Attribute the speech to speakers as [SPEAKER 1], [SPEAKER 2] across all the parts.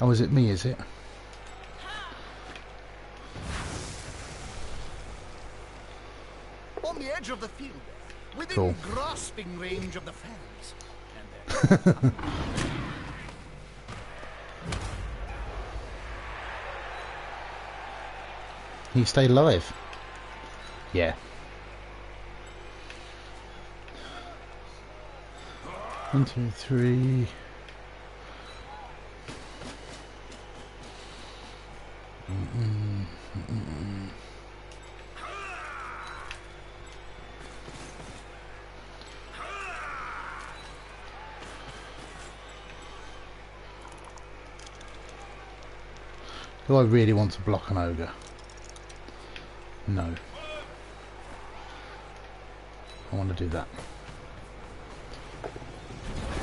[SPEAKER 1] Oh, is it me, is it?
[SPEAKER 2] On the edge of the field, within
[SPEAKER 1] Cool.
[SPEAKER 2] grasping range of the fans.
[SPEAKER 1] He stayed alive. Yeah. One, two, three. Do I really want to block an ogre? No. I want to do that.
[SPEAKER 2] If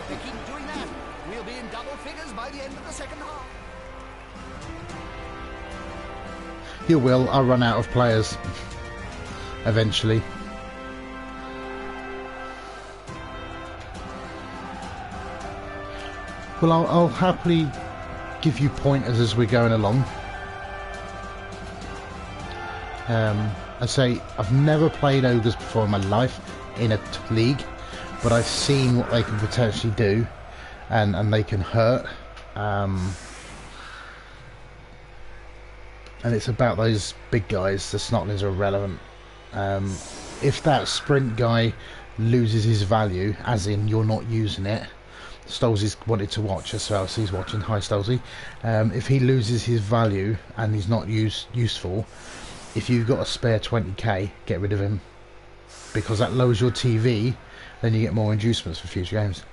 [SPEAKER 2] they keep doing that, we'll be in double figures by the end of the second half.
[SPEAKER 1] You will. I'll run out of players. Eventually. Well, I'll happily give you pointers as we're going along. I say I've never played ogres before in my life in a league, but I've seen what they can potentially do, and they can hurt. And it's about those big guys. The snotlings are irrelevant. If that sprint guy loses his value, as in you're not using it. Stolzy's wanted to watch as well, so he's watching. Hi Stolzy. If he loses his value and he's not useful, if you've got a spare 20k, get rid of him, because that lowers your TV, then you get more inducements for future games.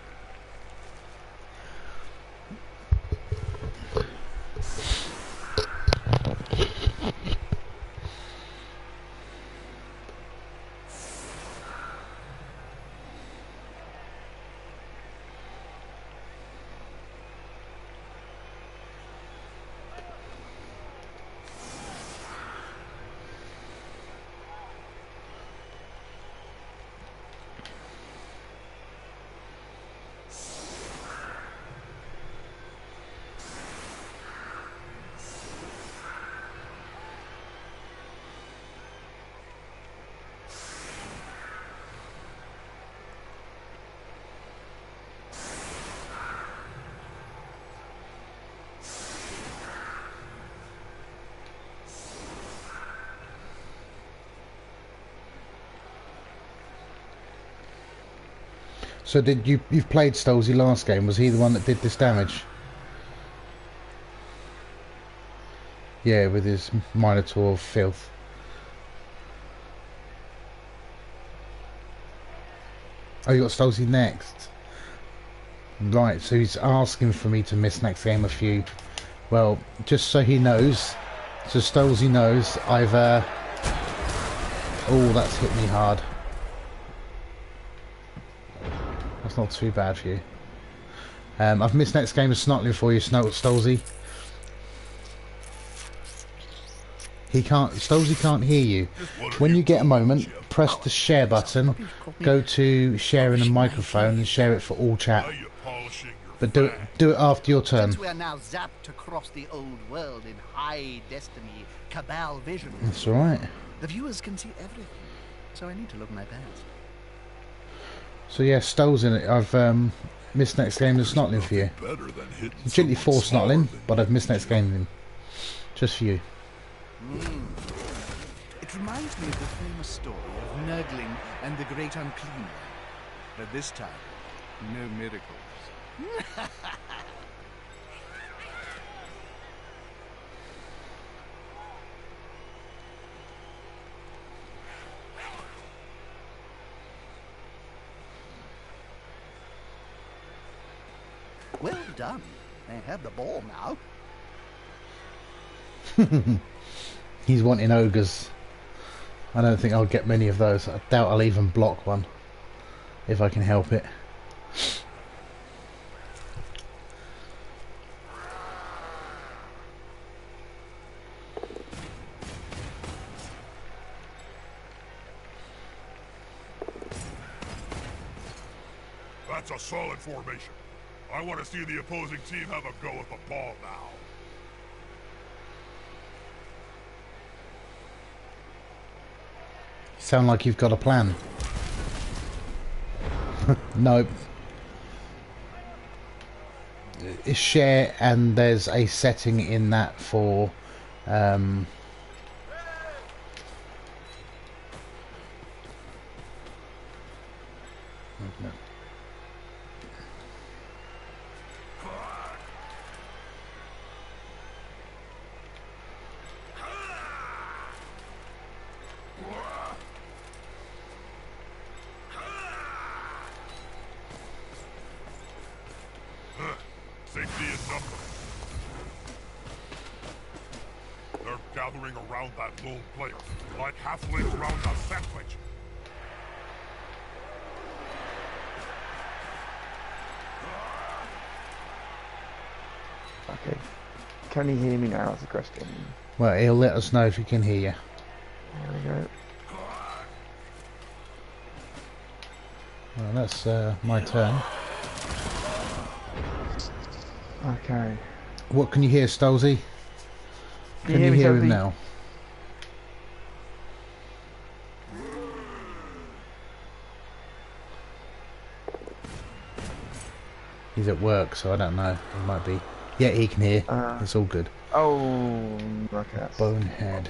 [SPEAKER 1] So you've played Stolzy last game? Was he the one that did this damage? Yeah, with his Minotaur filth. Oh, you got Stolzy next. Right, so he's asking for me to miss next game a few. Well, just so he knows, so Stolzy knows, I've oh, that's hit me hard. That's not too bad for you. I've missed next game of Snotling for you, Stolzy. Stolzy can't hear you. When you get a moment, press the share button, go to sharing a microphone and share it for all chat. But do it after your turn.
[SPEAKER 2] Since we are now zapped across the old world in high destiny cabal vision,
[SPEAKER 1] That's alright.
[SPEAKER 2] the viewers can see everything, so I need to look my best.
[SPEAKER 1] So yeah, Stole's in it. I've missed next game of Snotling for you. Gently for Snotling, but I've missed next game of him. Just for you.
[SPEAKER 2] It reminds me of the famous story of Nurgling and the Great Unclean. But this time, no miracles. Well done. They have the ball now.
[SPEAKER 1] He's wanting ogres. I don't think I'll get many of those. I doubt I'll even block one, if I can help it.
[SPEAKER 3] That's a solid formation. I want to see the opposing team have a go at the ball now.
[SPEAKER 1] Sound like you've got a plan. Nope. It's share, and there's a setting in that for
[SPEAKER 3] Safety in numbers. They're gathering around that lone player, like halflings around a sandwich.
[SPEAKER 4] Okay. Can you hear me now? That's a question.
[SPEAKER 1] well, he'll let us know if he can hear you.
[SPEAKER 4] There we go.
[SPEAKER 1] Well, that's my turn.
[SPEAKER 4] Okay.
[SPEAKER 1] What can you hear, Stolzy? Can you hear him now? He's at work, so I don't know. He might be. Yeah, he can hear. It's all good.
[SPEAKER 4] Oh, okay.
[SPEAKER 1] Bonehead.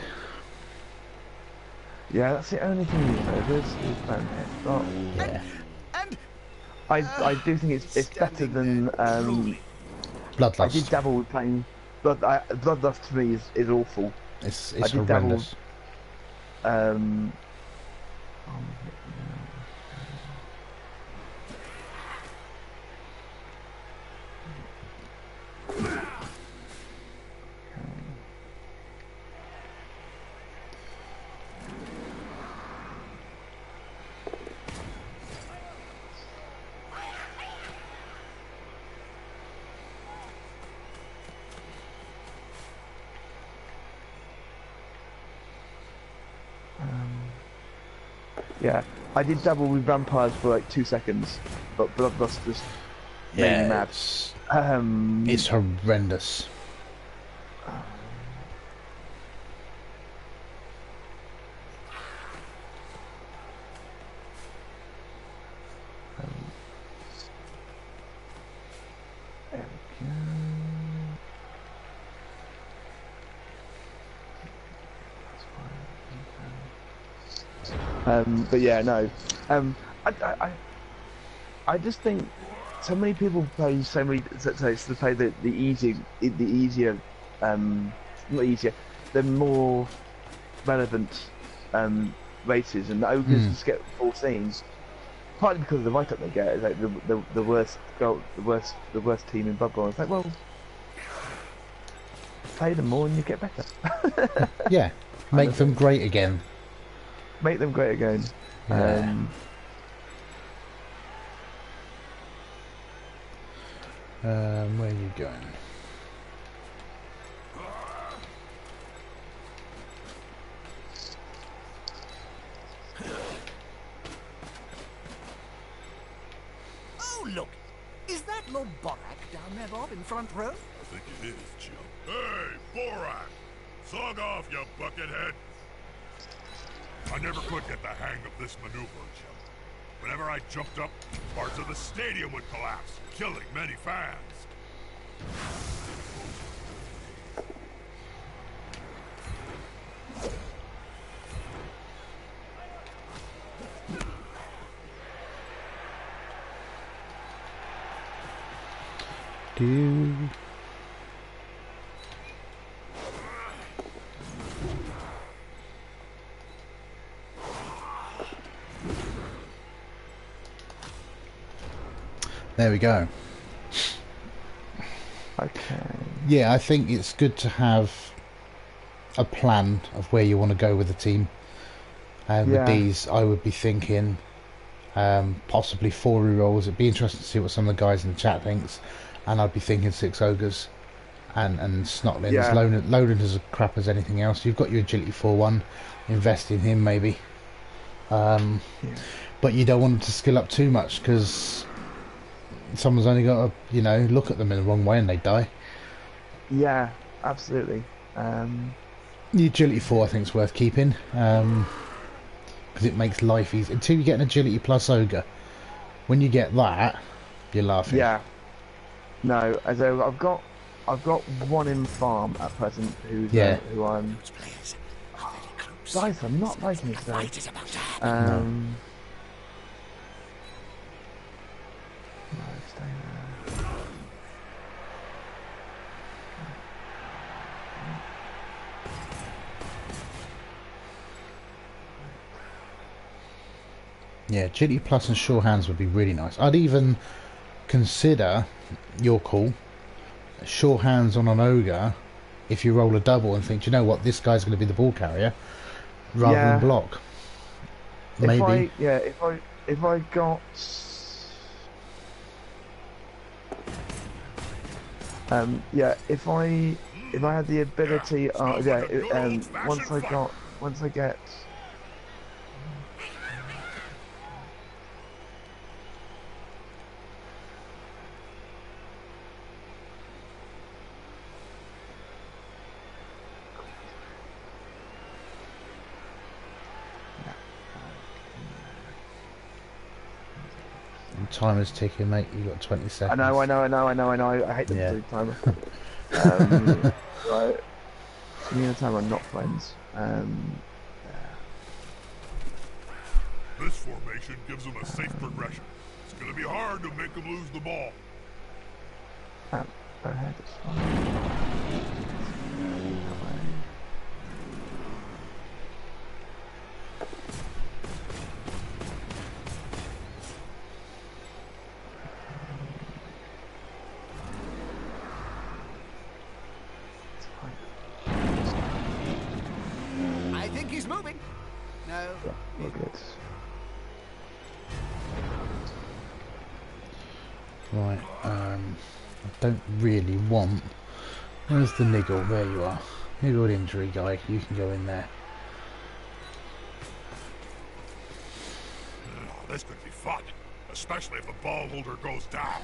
[SPEAKER 4] Yeah, that's the only thing you know. Is Bonehead. Oh,
[SPEAKER 1] Yeah.
[SPEAKER 2] And
[SPEAKER 4] I do think it's better than I did
[SPEAKER 1] Bloodlust.
[SPEAKER 4] dabble with playing Bloodlust to me is awful.
[SPEAKER 1] It's
[SPEAKER 4] I did dabble.
[SPEAKER 1] horrendous.
[SPEAKER 4] Yeah, I did dabble with vampires for like 2 seconds, but Bloodlust just made me mad.
[SPEAKER 1] It's horrendous.
[SPEAKER 4] But yeah, no. I just think so many people play so many. So to play the easier, not easier, the more relevant races, and the ogres just get 14. Partly because of the write-up they get, is like the worst goal, the worst team in Blood Bowl. It's like, well, play them more and you get better.
[SPEAKER 1] Yeah, make them great again.
[SPEAKER 4] Make them great again.
[SPEAKER 1] Yeah. Where are you going?
[SPEAKER 2] oh look, is that Lord Borak down there, Bob, in front row?
[SPEAKER 3] I think it is, Jim. Hey, Borak! Sog off, you buckethead! I never could get the hang of this maneuver, Jim. Whenever I jumped up, parts of the stadium would collapse, killing many fans.
[SPEAKER 1] Dude. There we go.
[SPEAKER 4] Okay.
[SPEAKER 1] Yeah, I think it's good to have a plan of where you want to go with the team. And with these, I would be thinking possibly 4 rerolls. It'd be interesting to see what some of the guys in the chat thinks. And I'd be thinking 6 ogres and snotlings.
[SPEAKER 4] Yeah.
[SPEAKER 1] Loden is as crap as anything else. You've got your agility 4-1. Invest in him maybe. But you don't want him to skill up too much because someone's only got to, you know, look at them in the wrong way and they die.
[SPEAKER 4] Yeah, absolutely.
[SPEAKER 1] The agility 4 I think is worth keeping, because it makes life easy. Until you get an agility plus ogre, when you get that, you're laughing.
[SPEAKER 4] Yeah. No, so I've got one in farm at present who's
[SPEAKER 1] Yeah.
[SPEAKER 4] who I'm.
[SPEAKER 2] Those players are very close.
[SPEAKER 4] Guys, I'm not liking this today.
[SPEAKER 2] Fight is about to happen.
[SPEAKER 1] No.
[SPEAKER 4] No, stay there.
[SPEAKER 1] Yeah, agility plus and sure hands would be really nice. I'd even consider, your call, sure hands on an ogre if you roll a double and think, you know what, this guy's going to be the ball carrier rather than block. Maybe.
[SPEAKER 4] If I got if I had the ability once I get
[SPEAKER 1] Timer's ticking, mate. You got 20 seconds.
[SPEAKER 4] I know. I hate them to do timer. Right. Me and the timer are not friends.
[SPEAKER 3] This formation gives them a safe progression. It's gonna be hard to make them lose the ball.
[SPEAKER 4] Go ahead, it's fine.
[SPEAKER 2] I think he's moving. No.
[SPEAKER 4] Yeah, we're good.
[SPEAKER 1] Right, I don't really want... Where's the niggle? There you are. Niggled injury guy, you can go in there.
[SPEAKER 3] This could be fun, especially if the ball holder goes down.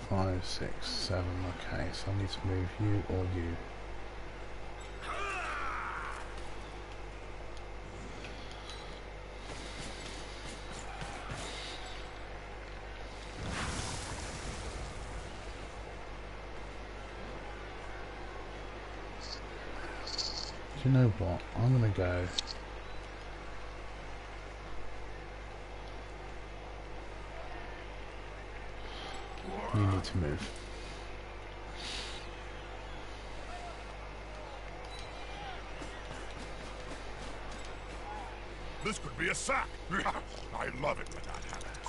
[SPEAKER 1] 5, 6, 7, okay, so I need to move you or you. Do you know what? I'm gonna go. You need to move.
[SPEAKER 3] This could be a sack. I love it when that happens.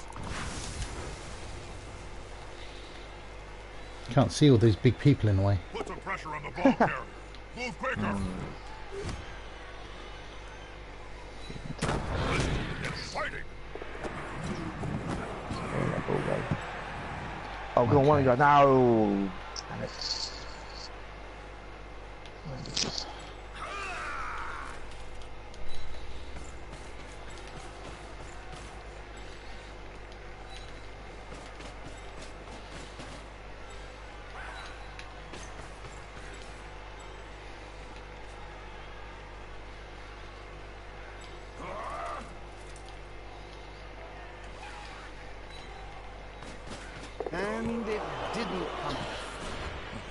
[SPEAKER 1] Can't see all those big people in the way.
[SPEAKER 3] Put some pressure on the ball carrier. Move quicker. Fighting.
[SPEAKER 4] Oh, go on, one go. No. Damn it.
[SPEAKER 2] And it didn't come off.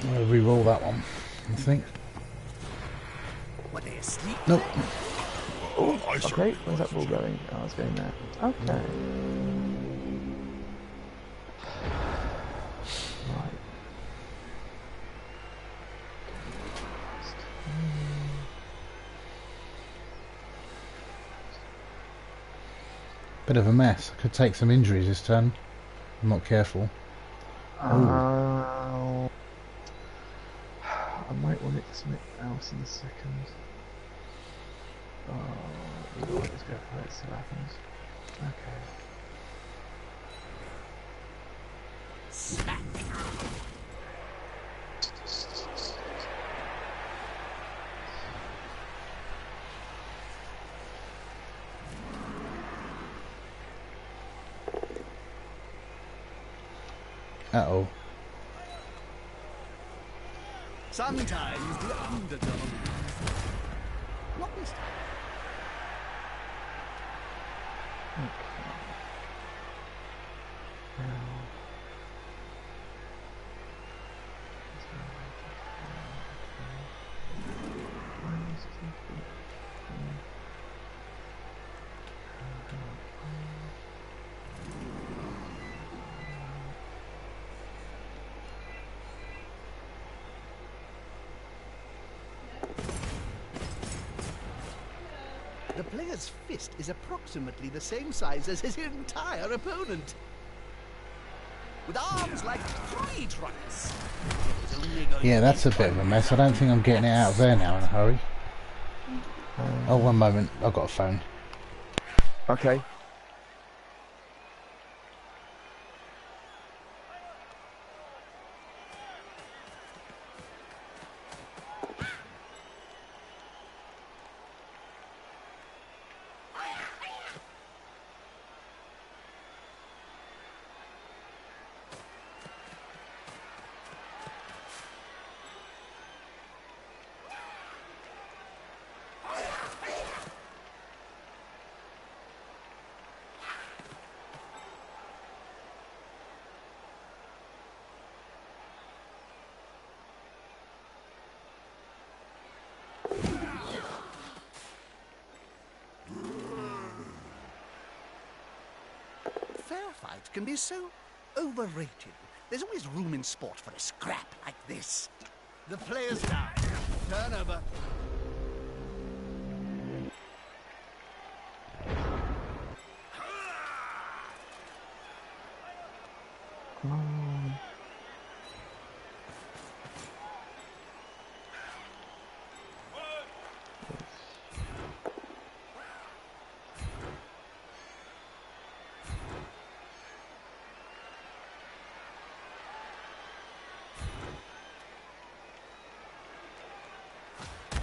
[SPEAKER 1] I'm gonna re-roll that one, I think.
[SPEAKER 2] Were they asleep?
[SPEAKER 1] Nope.
[SPEAKER 3] Oh, I
[SPEAKER 4] Okay, where's that ball going? Oh, it's going there. Okay. Right.
[SPEAKER 1] Bit of a mess. I could take some injuries this turn. I'm not careful.
[SPEAKER 4] I might want it to something else in a second. Oh, let's go for it, see what happens. Okay.
[SPEAKER 2] Smack.
[SPEAKER 1] Uh-oh.
[SPEAKER 2] Sometimes the underdog. Not this time. The player's fist is approximately the same size as his entire opponent. With arms like tree trunks.
[SPEAKER 1] Yeah, that's a bit of a mess. I don't think I'm getting it out of there now in a hurry. Oh, one moment. I've got a phone.
[SPEAKER 4] Okay.
[SPEAKER 2] Fair fight can be so overrated. There's always room in sport for a scrap like this. The player's down. Turnover.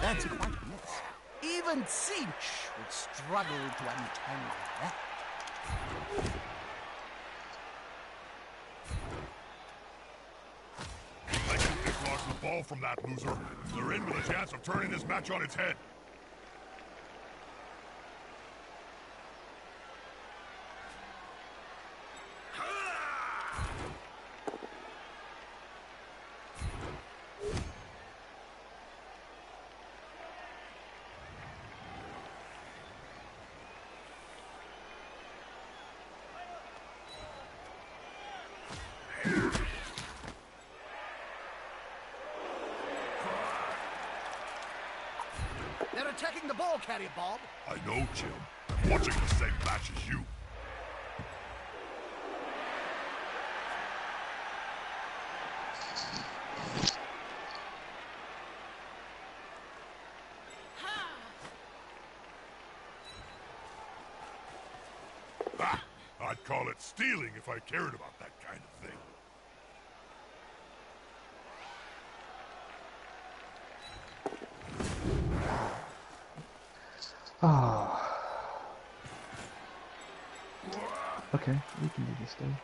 [SPEAKER 2] That's quite a mess. Even Cinch would struggle to untangle that.
[SPEAKER 3] I can picklock the ball from that loser. They're in with a chance of turning this match on its head.
[SPEAKER 2] They're attacking the ball carrier, Bob.
[SPEAKER 3] I know, Jim. I'm watching the same match as you. Ah, I'd call it stealing if I cared about that kind of thing.
[SPEAKER 4] Ah. Okay, we can do this then.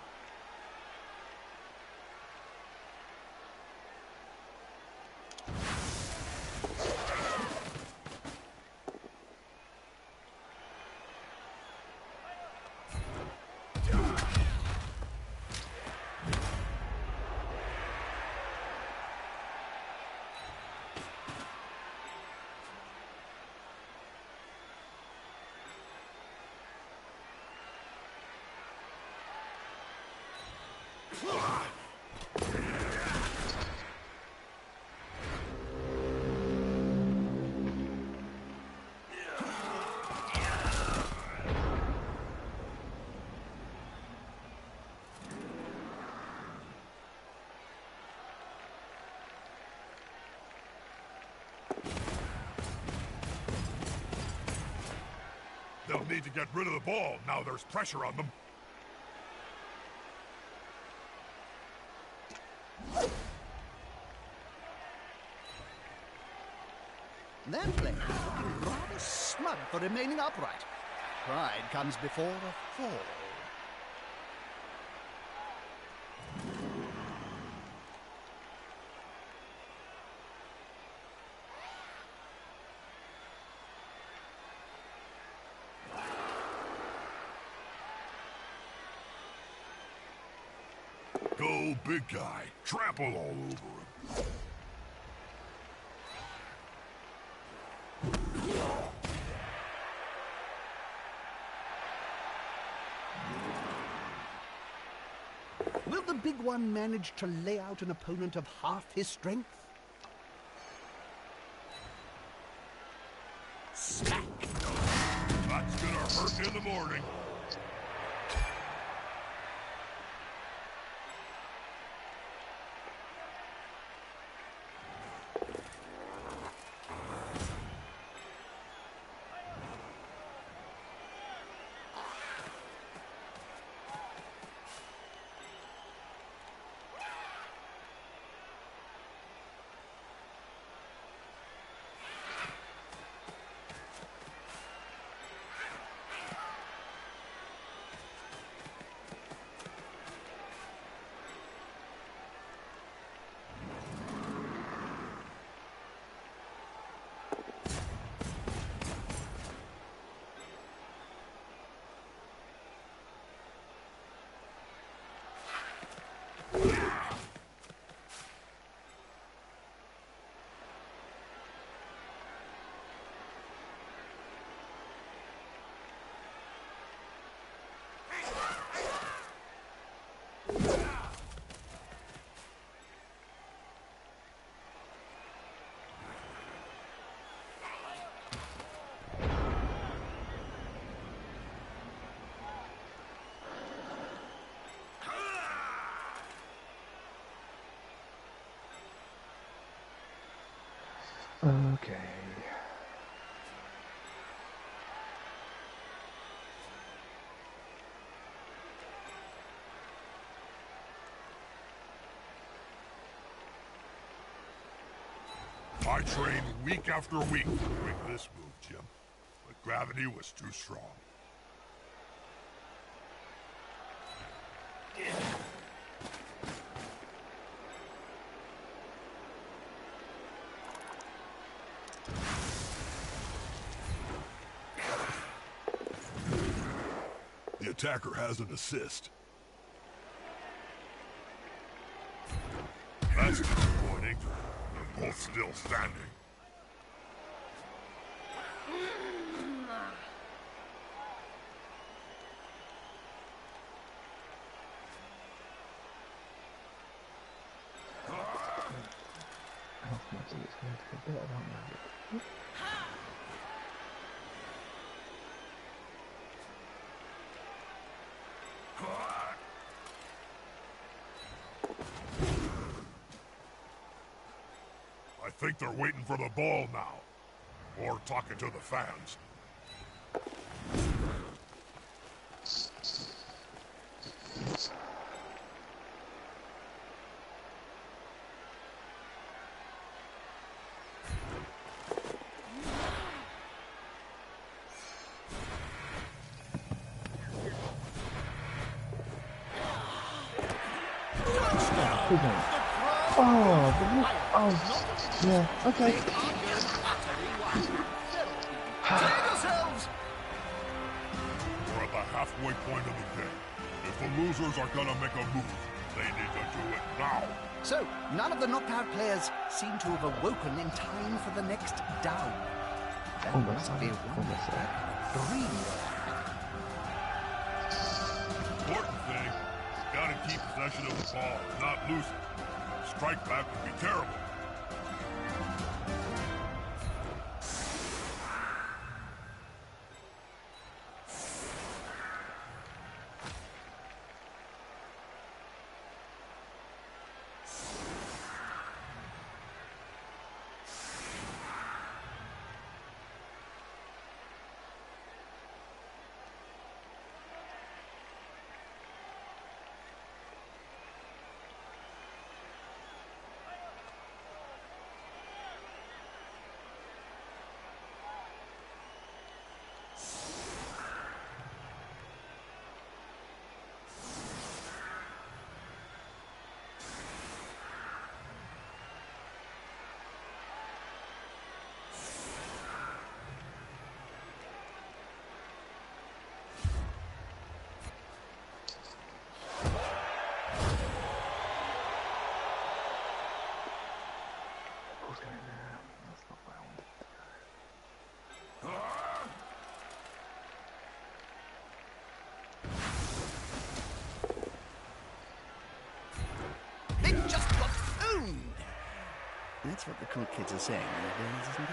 [SPEAKER 3] They'll need to get rid of the ball now there's pressure on them.
[SPEAKER 2] That player looking rather smug for remaining upright. Pride comes before a fall.
[SPEAKER 3] little big guy. Trample all over him.
[SPEAKER 2] Will the big one manage to lay out an opponent of half his strength? Smack!
[SPEAKER 3] That's gonna hurt in the morning.
[SPEAKER 4] Okay.
[SPEAKER 3] I trained week after week to bring this move, Jim. But gravity was too strong. The attacker has an assist. That's disappointing. They're both still standing. I think they're waiting for the ball now. Or talking to the fans.
[SPEAKER 4] Yeah, okay.
[SPEAKER 3] We're at the halfway point of the game. If the losers are gonna make a move, they need to do it now.
[SPEAKER 2] So, none of the knocked-out players seem to have awoken in time for the next down. There
[SPEAKER 4] Almost
[SPEAKER 2] must be
[SPEAKER 4] there,
[SPEAKER 2] one
[SPEAKER 4] almost there.
[SPEAKER 2] green.
[SPEAKER 3] Important thing, gotta keep possession of the ball, not lose it. Strike back would be terrible.
[SPEAKER 2] That's what the cool kids are saying nowadays, isn't it?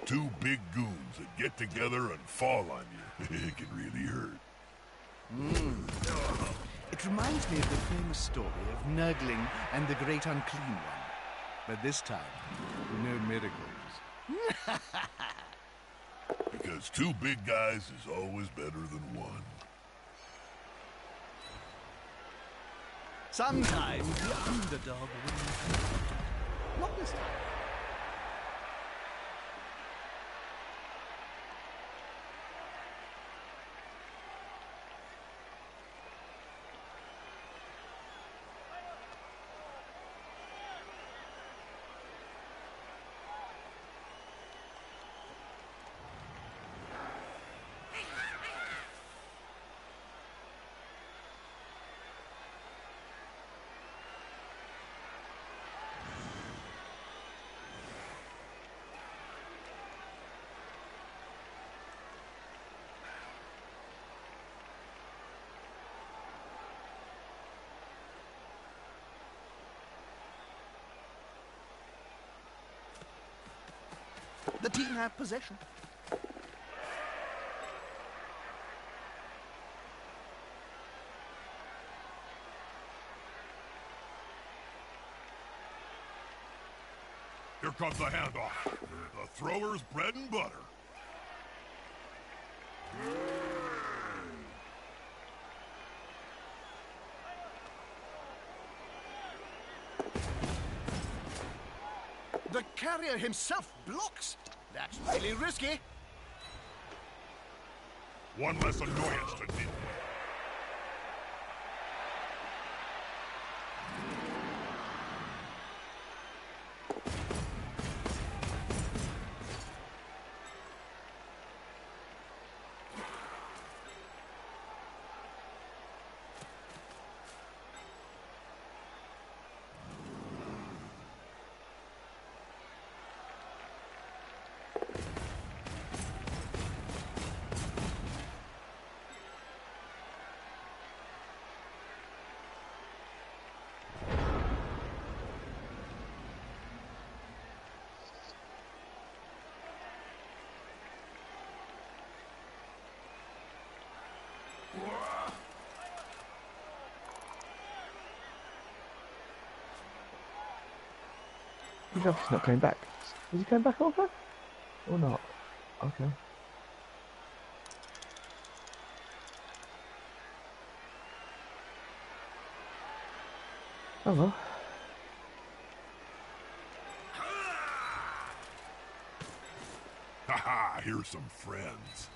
[SPEAKER 3] Two big goons that get together and fall on you. It can really hurt.
[SPEAKER 2] It reminds me of the famous story of Nurgling and the Great Unclean One. But this time, no miracles.
[SPEAKER 3] Because two big guys is always better than one.
[SPEAKER 2] Sometimes the underdog wins. Not this time. The team have possession.
[SPEAKER 3] Here comes the handoff. The thrower's bread and butter.
[SPEAKER 2] The carrier himself blocks. That's really risky.
[SPEAKER 3] One less annoyance to deal with.
[SPEAKER 4] He's obviously not coming back. Is he coming back over? Or not? Okay. Oh well.
[SPEAKER 3] Haha, here's some friends.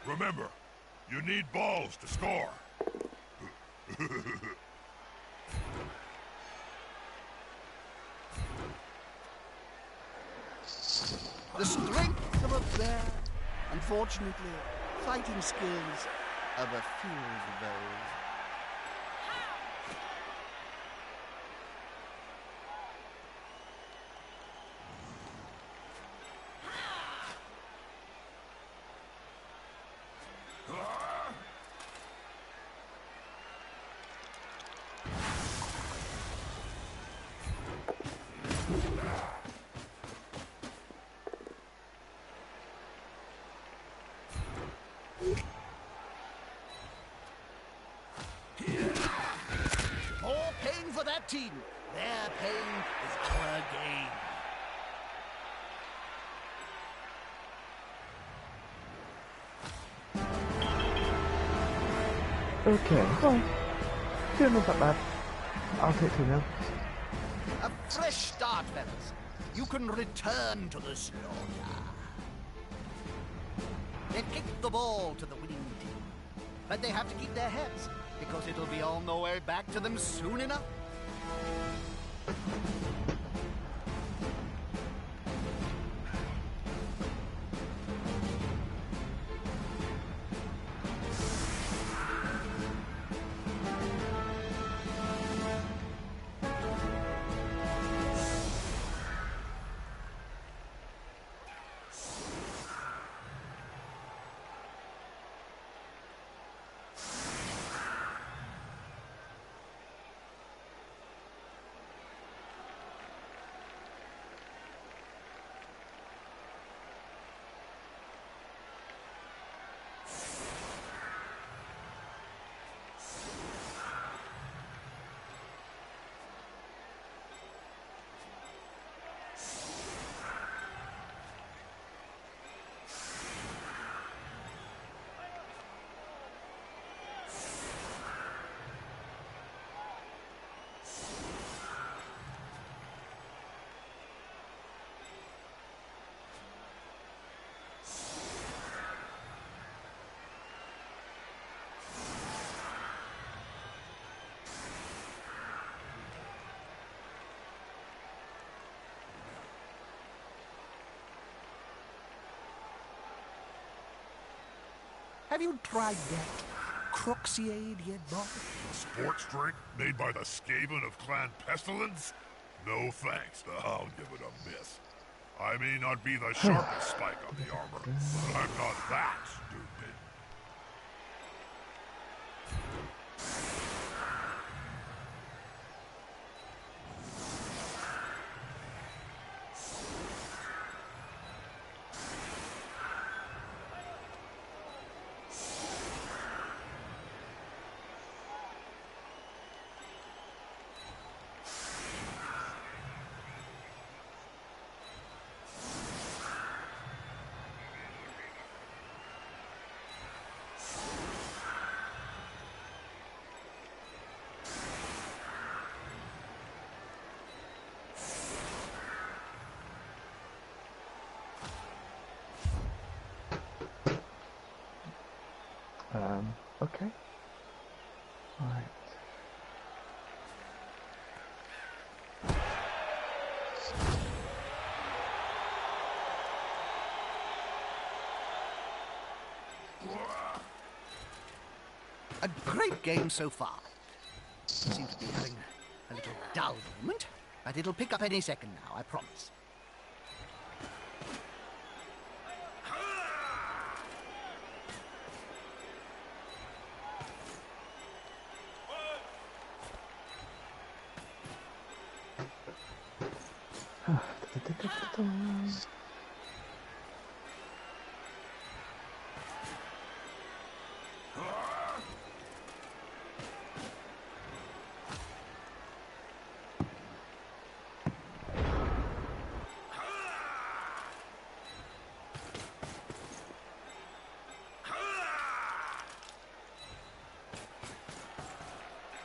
[SPEAKER 3] Remember, you need balls to score.
[SPEAKER 2] The strength of a bear. Unfortunately, fighting skills of a few of those. More pain for that team. Their pain is our gain.
[SPEAKER 4] Okay, well, still not that bad. I'll take 2 now.
[SPEAKER 2] A fresh start, fellas. you can return to the slaughter. Then kick the ball to the winning team. But they have to keep their heads, because it'll be on the way back to them soon enough. Have you tried that Croxiade yet, Bob?
[SPEAKER 3] A sports drink made by the Skaven of Clan Pestilence? No thanks, I'll give it a miss. I may not be the sharpest spike on the armor, but I'm not that stupid.
[SPEAKER 4] Okay. Alright.
[SPEAKER 2] A great game so far. Seem to be having a little dull moment, but it'll pick up any second now, I promise.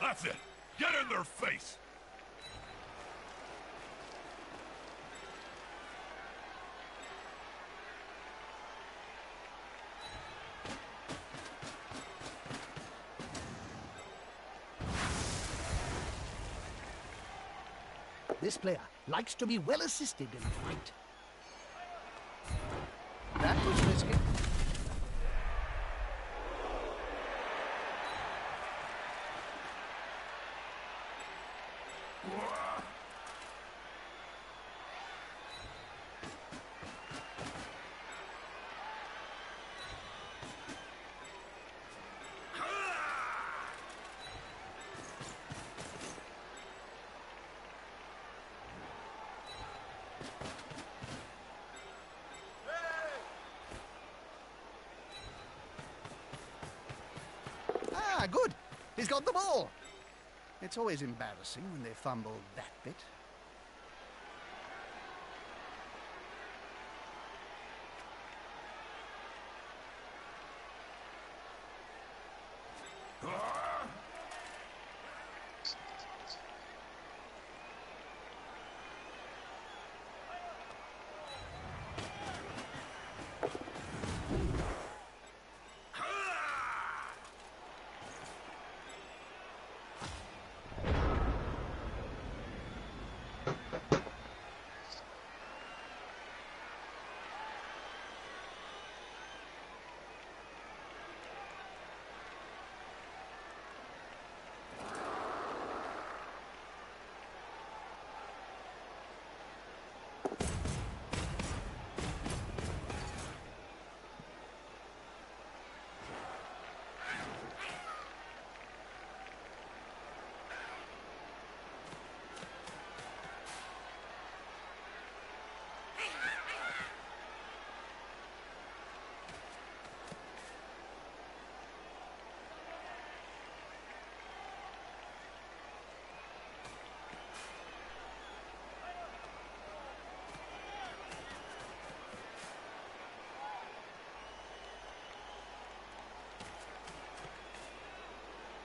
[SPEAKER 3] That's it! Get in their face!
[SPEAKER 2] This player likes to be well assisted in a fight. That was risky. Ah, good. He's got the ball. It's always embarrassing when they fumble that bit.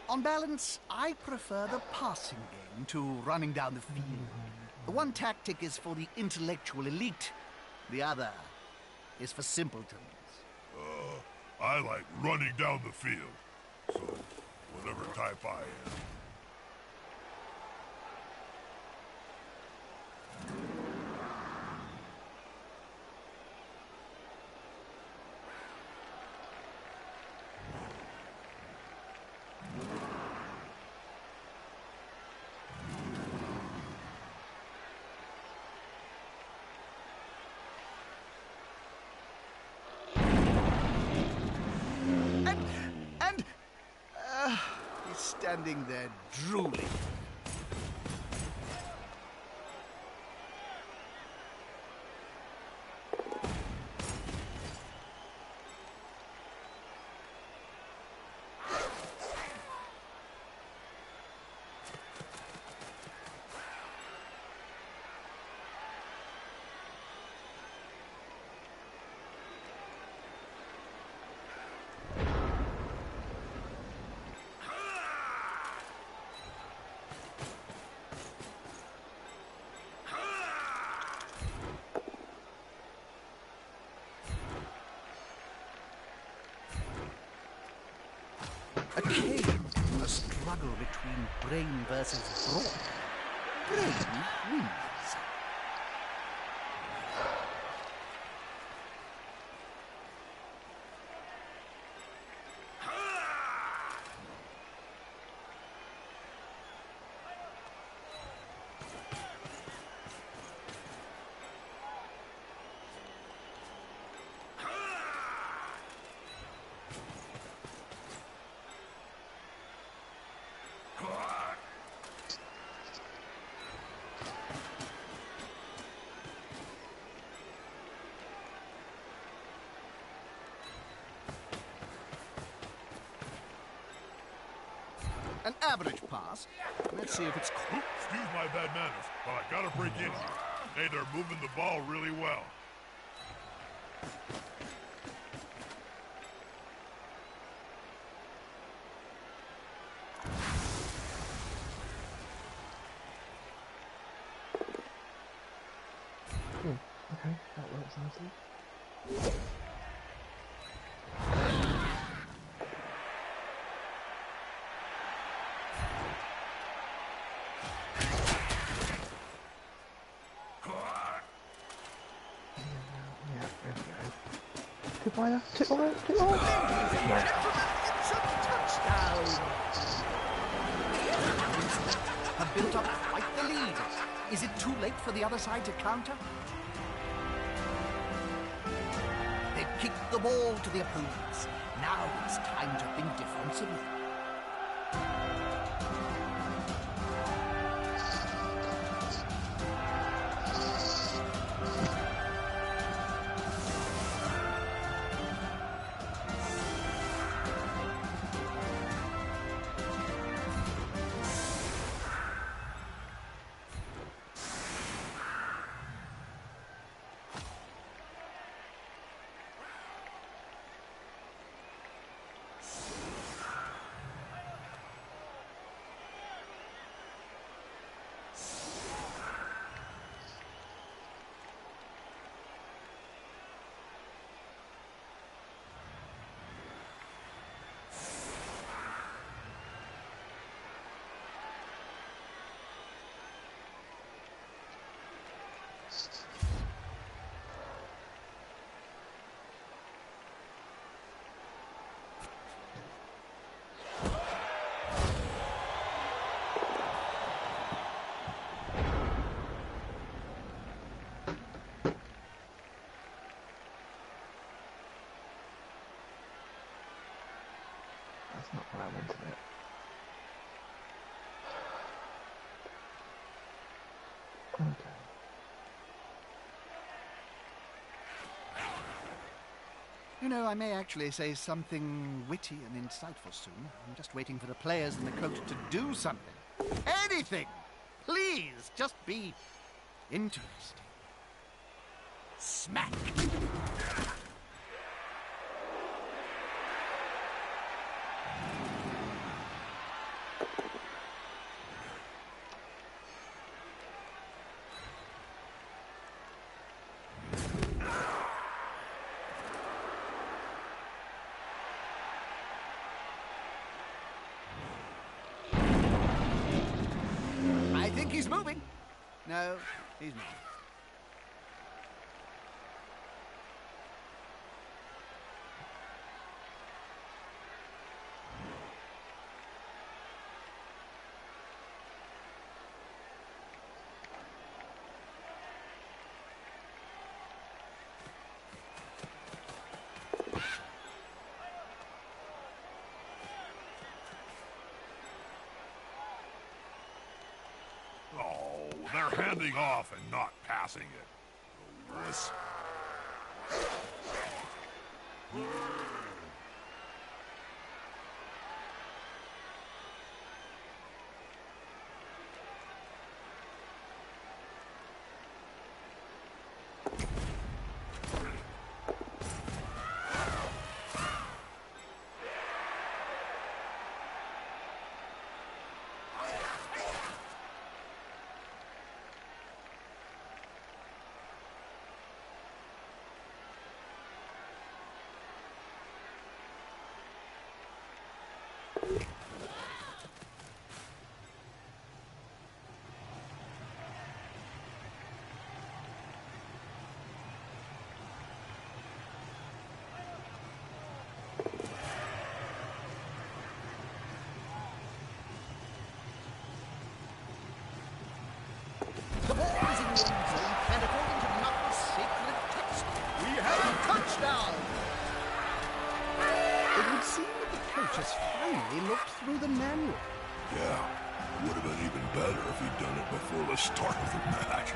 [SPEAKER 2] On balance, I prefer the passing game to running down the field. The one tactic is for the intellectual elite. The other is for simpletons.
[SPEAKER 3] I like running down the field. So, whatever type I am.
[SPEAKER 2] He's standing there drooling. Occasionally, a struggle between brain versus brawn. Brain wins. An average pass. Let's see if it's quick.
[SPEAKER 3] Excuse my bad manners, but I gotta break in here. Hey, they're moving the ball really well.
[SPEAKER 4] Okay, that works nicely. Yeah, there we go. Goodbye, tip away, tip away.
[SPEAKER 2] It's a touchdown! Have built up quite the lead. Is it too late for the other side to counter? They've kicked the ball to the opponents. Now it's time to think defensively.
[SPEAKER 4] not what I wanted it. Okay.
[SPEAKER 2] You know, I may actually say something witty and insightful soon. I'm just waiting for the players and the coach to do something. Anything! Please, just be interesting. Smack! I think he's moving. No, he's not.
[SPEAKER 3] Oh, they're handing off and not passing it. Ogres.
[SPEAKER 2] The ball is in the end zone, and according to Knuckles' sacred text, we have a touchdown! It would seem that the coach has finally looked through the manual.
[SPEAKER 3] Yeah, would have been even better if he'd done it before the start of the match.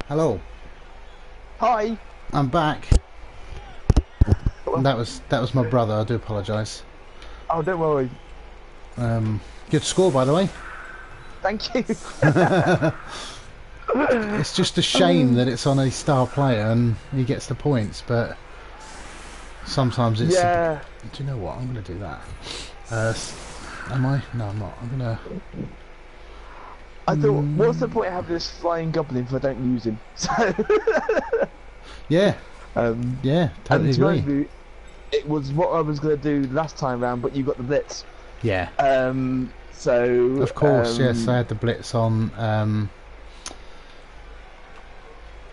[SPEAKER 1] Hello,
[SPEAKER 4] Hi.
[SPEAKER 1] I'm back. That was my brother. I do apologise.
[SPEAKER 4] Oh, don't worry.
[SPEAKER 1] Good score, by the way.
[SPEAKER 4] Thank you.
[SPEAKER 1] It's just a shame that it's on a star player and he gets the points, but sometimes it's.
[SPEAKER 4] Yeah.
[SPEAKER 1] Do you know what? I'm going to do that. Am I? No, I'm not. I'm going to.
[SPEAKER 4] I thought, what's the point of having this flying goblin if I don't use him? So.
[SPEAKER 1] Yeah. Yeah, totally
[SPEAKER 4] and to be honest
[SPEAKER 1] agree.
[SPEAKER 4] with you, it was what I was going to do last time round, but you got the blitz.
[SPEAKER 1] Yeah.
[SPEAKER 4] So.
[SPEAKER 1] Of course, yes. I had the blitz on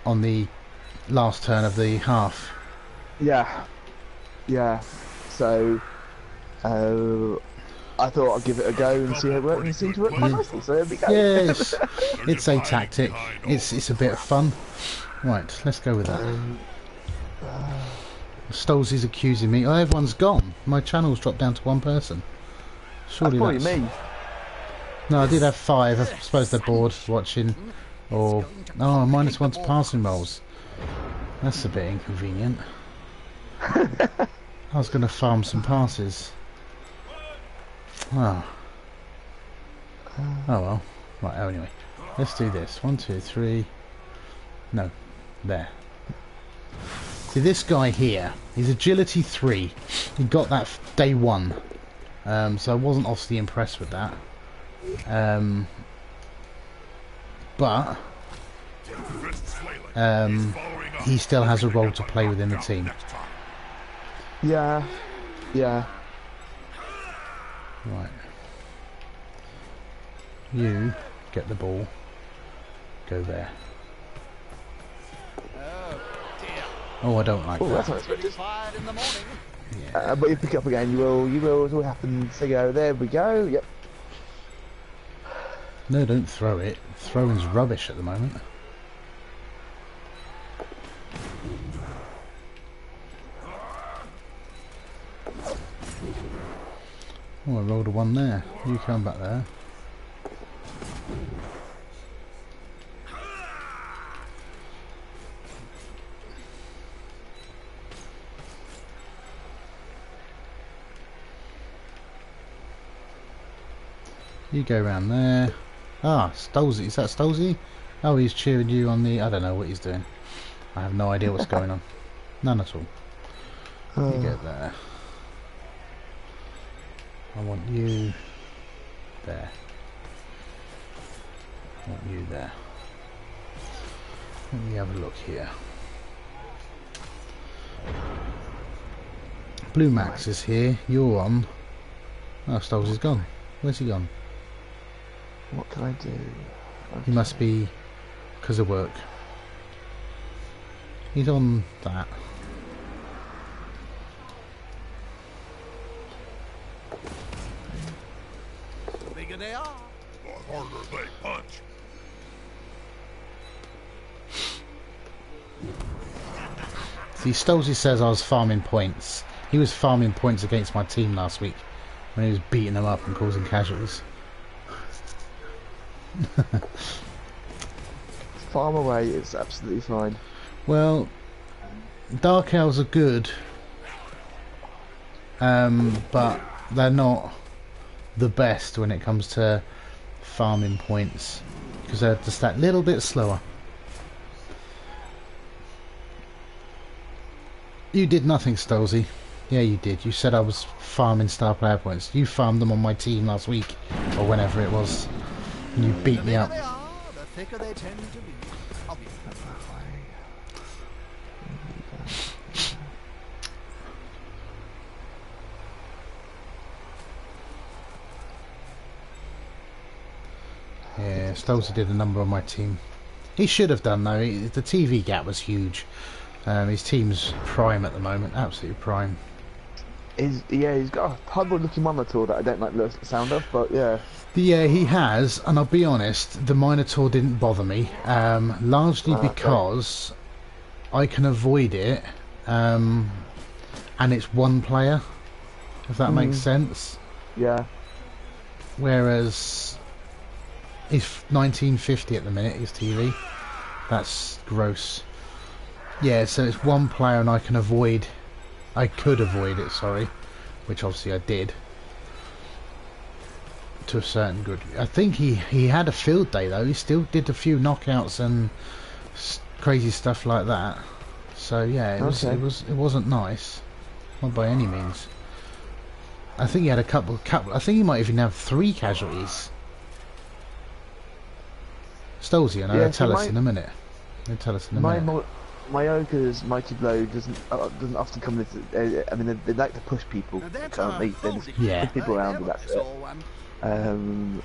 [SPEAKER 1] the last turn of the half.
[SPEAKER 4] Yeah. Yeah. So. I thought I'd give it a go and see how it worked, and it seemed to work quite nicely. So there we go.
[SPEAKER 1] Yeah, it's a tactic. It's a bit of fun. Right, let's go with that. Stolzy's accusing me. Oh, everyone's gone. My channel's dropped down to one person. Surely
[SPEAKER 4] That's probably me.
[SPEAKER 1] No, I did have 5. I suppose they're bored watching. Or -1 to passing rolls. That's a bit inconvenient. I was going to farm some passes. Oh. Oh well. Right, anyway. Let's do this. 1, 2, 3. No. There. See, this guy here, he's agility 3. He got that day 1. So I wasn't obviously impressed with that. But he still has a role to play within the team.
[SPEAKER 4] Yeah. Yeah.
[SPEAKER 1] Right. You get the ball. Go there. Oh, I don't like that.
[SPEAKER 4] That's nice.
[SPEAKER 2] Fired in the morning.
[SPEAKER 1] Yeah.
[SPEAKER 4] But you pick it up again, you will, it all happens. So go, there we go, yep.
[SPEAKER 1] No, don't throw it. Throwing's rubbish at the moment. Oh, I rolled a 1 there. You come back there. You go around there. Ah, Stolzy. Is that Stolzy? Oh, he's cheering you on the... I don't know what he's doing. I have no idea what's going on. None at all. You get there. I want you there. I want you there. Let me have a look here. Blue Max is here. You're on. Oh, Stolzy's gone. Where's he gone?
[SPEAKER 4] What can I do? Okay.
[SPEAKER 1] He must be because of work. He's on that.
[SPEAKER 2] The bigger they are,
[SPEAKER 3] The harder they punch.
[SPEAKER 1] See, Stolzy says I was farming points. He was farming points against my team last week when he was beating them up and causing casualties.
[SPEAKER 4] Farm away, it's absolutely fine.
[SPEAKER 1] Well, Dark Elves are good, but they're not the best when it comes to farming points because they're just that little bit slower. You did nothing, Stolzy. Yeah, you did. You said I was farming star player points. You farmed them on my team last week, or whenever it was. And you beat me up.
[SPEAKER 2] they are, the thicker they tend to be. I'll be
[SPEAKER 1] Yeah, Stolzy did a number on my team. He should have done though. The TV gap was huge. His team's prime at the moment, absolutely prime.
[SPEAKER 4] He's got a hardboard looking Minotaur that I don't like the sound of, but yeah.
[SPEAKER 1] Yeah, he has, and I'll be honest, the Minotaur didn't bother me, largely because I can avoid it, and it's one player, if that makes sense.
[SPEAKER 4] Yeah.
[SPEAKER 1] Whereas he's 1950 at the minute, his TV. That's gross. Yeah, so it's one player and I could avoid it, sorry, which obviously I did to a certain good. I think he had a field day though. He still did a few knockouts and crazy stuff like that. So yeah, it wasn't nice, not by any means. I think he had a couple. I think he might even have 3 casualties. Stolzy, and I'll tell us in a minute. He'll tell us in a minute.
[SPEAKER 4] My Ogres Mighty Blow doesn't often come with. I mean, they like to push people, can't they? They just push people around, and that's it.
[SPEAKER 3] Come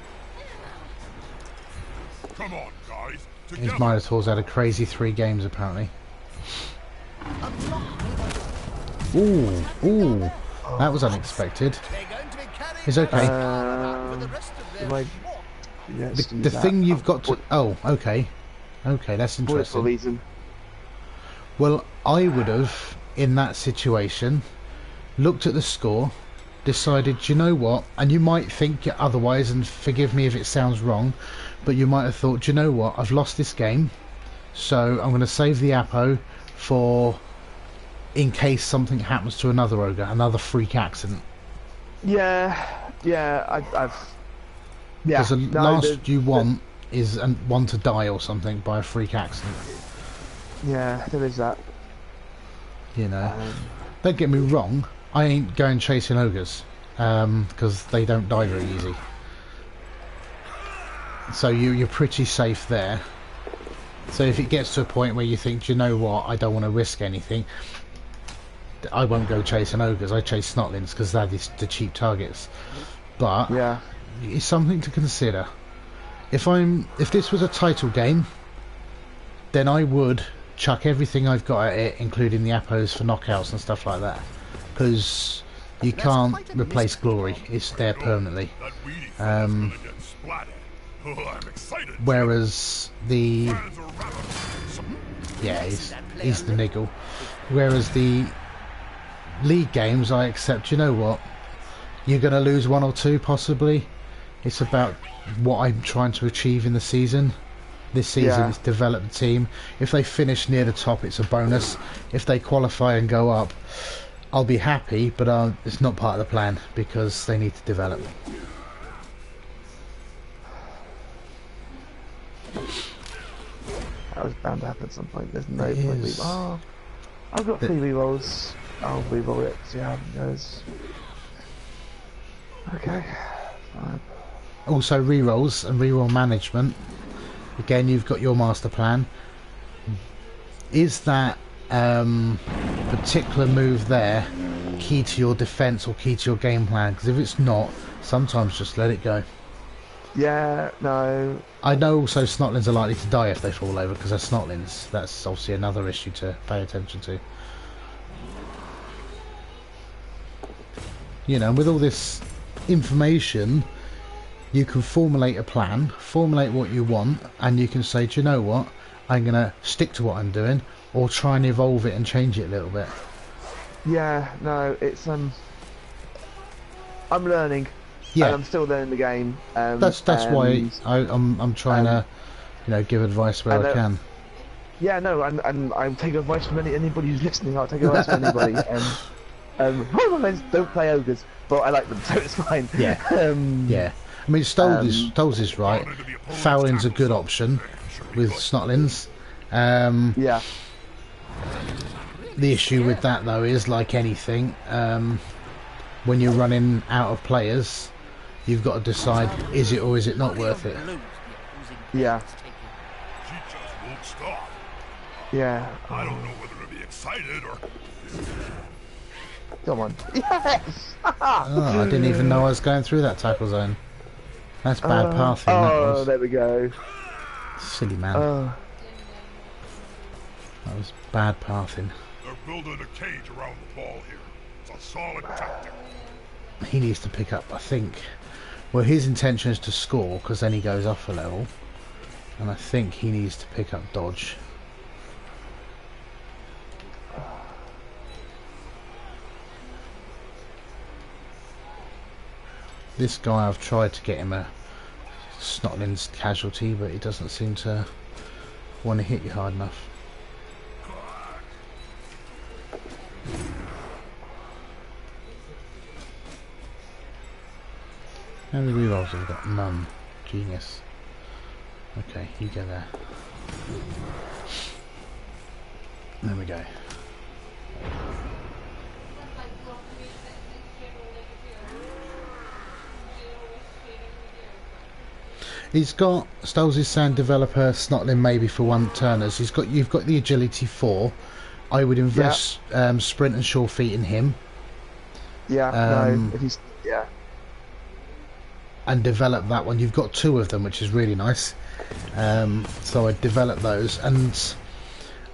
[SPEAKER 3] on, guys.
[SPEAKER 1] His Minotaurs had a crazy 3 games apparently. Ooh, that was unexpected.
[SPEAKER 2] They're going to be carrying
[SPEAKER 1] It's okay.
[SPEAKER 4] Like, yeah,
[SPEAKER 1] The thing you've got to... Oh, okay. Okay, that's
[SPEAKER 4] for
[SPEAKER 1] interesting.
[SPEAKER 4] reason.
[SPEAKER 1] Well, I would have, in that situation, looked at the score, decided, do you know what? And you might think otherwise, and forgive me if it sounds wrong, but you might have thought, do you know what? I've lost this game, so I'm going to save the Apo for in case something happens to another ogre, another freak accident.
[SPEAKER 4] Yeah, yeah, I've yeah.
[SPEAKER 1] Because the
[SPEAKER 4] no,
[SPEAKER 1] last you want is one to die or something by a freak accident.
[SPEAKER 4] Yeah, there is that.
[SPEAKER 1] You know, don't get me wrong, I ain't going chasing ogres, because they don't die very easy. So you're pretty safe there. So if it gets to a point where you think, do you know what, I don't want to risk anything, I won't go chasing ogres. I chase snotlings because they're the cheap targets. But
[SPEAKER 4] yeah,
[SPEAKER 1] it's something to consider. If this was a title game, then I would chuck everything I've got at it, including the Apos for knockouts and stuff like that, because you can't replace glory. It's there permanently. Whereas the he's the niggle. Whereas the league games, I accept. You know what? You're going to lose one or two possibly. It's about what I'm trying to achieve in the season. This season is develop the team. If they finish near the top, it's a bonus. If they qualify and go up, I'll be happy, but it's not part of the plan because they need to develop.
[SPEAKER 4] that was bound to happen at some point. There's no point. Oh, I've got 3 rerolls. I'll reroll it. See how it goes. Okay, fine.
[SPEAKER 1] Also, rerolls and reroll management. Again, you've got your master plan. Is that particular move there key to your defense or key to your game plan? Because if it's not, sometimes just let it go.
[SPEAKER 4] Yeah, no.
[SPEAKER 1] I know also snotlings are likely to die if they fall over because they're snotlings. That's obviously another issue to pay attention to. You know, with all this information, you can formulate a plan, formulate what you want, and you can say, do you know what, I'm going to stick to what I'm doing, or try and evolve it and change it a little bit.
[SPEAKER 4] Yeah, no, it's I'm learning.
[SPEAKER 1] Yeah,
[SPEAKER 4] and I'm still learning the game.
[SPEAKER 1] That's why I'm trying to, you know, give advice where I can.
[SPEAKER 4] Yeah, no, and I'm taking advice from anybody who's listening. I'll take advice from anybody. My friends don't play ogres, but I like them, so it's fine.
[SPEAKER 1] Yeah, yeah. I mean, Stoles is right. Fouling's a good option with snotlings.
[SPEAKER 4] Yeah.
[SPEAKER 1] The issue with that, though, is like anything. When you're running out of players, you've got to decide: is it or is it not worth it?
[SPEAKER 4] Yeah.
[SPEAKER 3] She just won't stop.
[SPEAKER 4] Yeah.
[SPEAKER 3] I don't know whether to be excited or...
[SPEAKER 4] Come on. Yes!
[SPEAKER 1] Oh, I didn't even know I was going through that tackle zone. That's bad pathing, that was.
[SPEAKER 4] There we go.
[SPEAKER 1] Silly man. That was bad pathing.
[SPEAKER 3] They're building a cage around the ball here. It's a solid tactic.
[SPEAKER 1] He needs to pick up, I think. Well, his intention is to score, because then he goes off a level. And I think he needs to pick up dodge. This guy, I've tried to get him a snotling's casualty, but he doesn't seem to want to hit you hard enough. How many rerolls have we got? None. Genius. Okay, you go there. There we go. He's got Stoles' Sand Developer, Snotling maybe for one turners. You've got the agility 4. I would invest sprint and sure feet in him.
[SPEAKER 4] Yeah, no, if he's
[SPEAKER 1] and develop that one. You've got 2 of them, which is really nice. So I'd develop those and